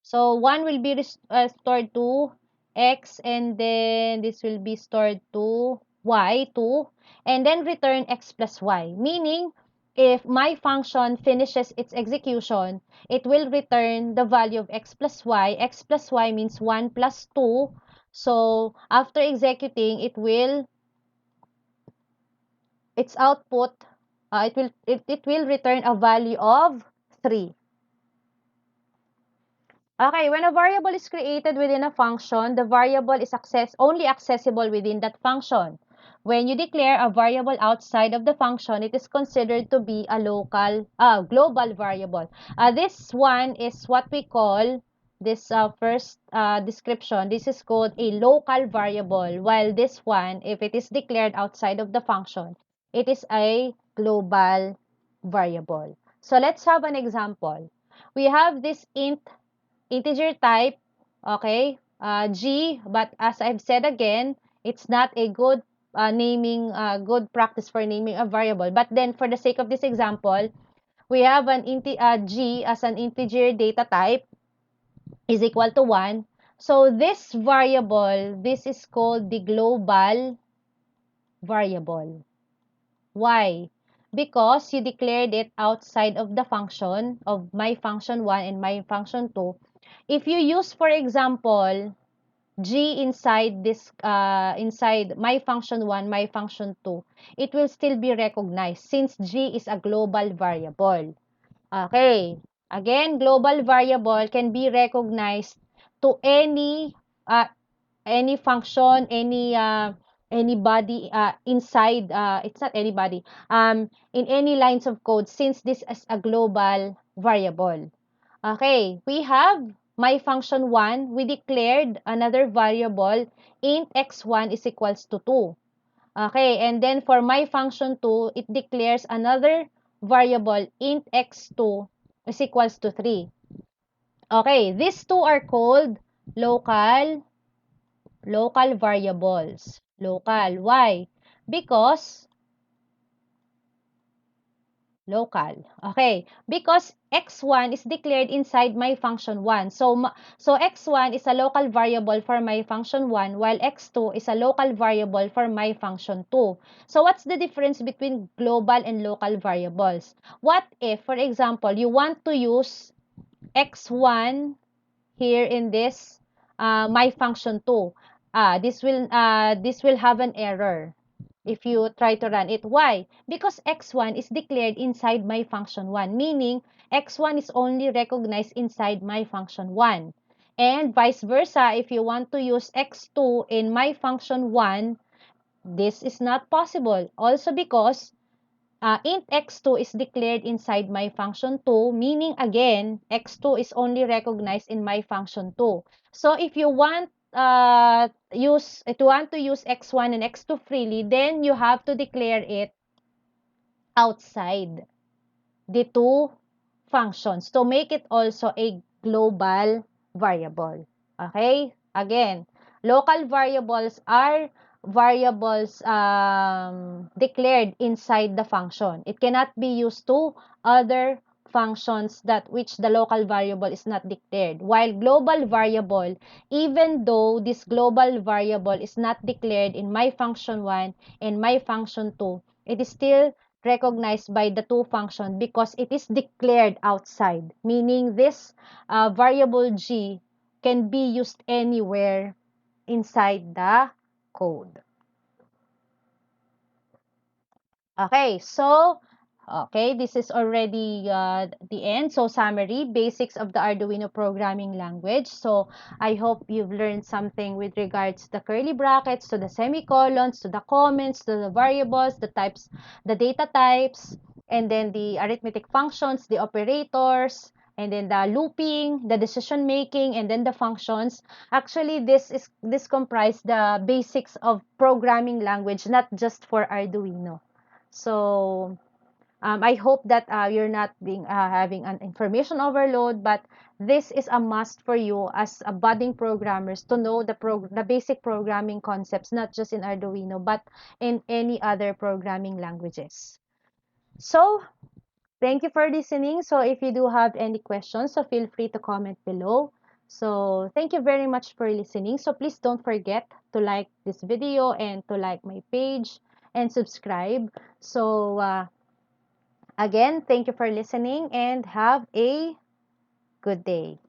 So 1 will be stored to x, and then this will be stored to y, 2, and then return x plus y. Meaning, if my function finishes its execution, it will return the value of x plus y. X plus y means 1 plus 2. So after executing, its output, it will return a value of 3. Okay, when a variable is created within a function, the variable is only accessible within that function. When you declare a variable outside of the function, it is considered to be a global variable. This one is what we call this first description. This is called a local variable, while this one, if it is declared outside of the function, it is a global variable. So let's have an example. We have this integer type, okay, G, but as I've said again, it's not a good practice for naming a variable. But then for the sake of this example, we have G as an integer data type is equal to 1. So this variable, this is called the global variable. Why? Because you declared it outside of the function of my function 1 and my function 2. If you use, for example, G inside my function 1, my function 2, it will still be recognized since G is a global variable. Okay. Again, global variable can be recognized to uh, any function, anybody inside, it's not anybody, in any lines of code, since this is a global variable. Okay, we have my function 1, we declared another variable, int x1 is equals to 2. Okay, and then for my function 2, it declares another variable, int x2 is equals to 3. Okay, these two are called local variables. Local. Why? Because local. Okay. Because x1 is declared inside my function 1. So x1 is a local variable for my function 1, while x2 is a local variable for my function 2. So what's the difference between global and local variables? What if, for example, you want to use x1 here in this my function 2? This will have an error if you try to run it. Why? Because x1 is declared inside my function 1, meaning x1 is only recognized inside my function 1. And vice versa, if you want to use x2 in my function 1, this is not possible. Also because int x2 is declared inside my function 2, meaning again, x2 is only recognized in my function 2. So if you want to use x1 and x2 freely, then you have to declare it outside the two functions to make it also a global variable. Okay? Again, local variables are variables declared inside the function. It cannot be used to other functions that which the local variable is not declared. While global variable, even though this global variable is not declared in my function 1 and my function 2, it is still recognized by the two function because it is declared outside, meaning this variable g can be used anywhere inside the code. Okay, so, okay, this is already the end. So, summary, basics of the Arduino programming language. So, I hope you've learned something with regards to the curly brackets, to the semicolons, to the comments, to the variables, the types, the data types, and then the arithmetic functions, the operators, and then the looping, the decision making, and then the functions. Actually, this comprise the basics of programming language, not just for Arduino. So I hope that you're not being having an information overload, but this is a must for you as a budding programmers to know the basic programming concepts, not just in Arduino, but in any other programming languages. So thank you for listening. So if you do have any questions, so feel free to comment below. So thank you very much for listening. So please don't forget to like this video and to like my page and subscribe. So again, thank you for listening and have a good day.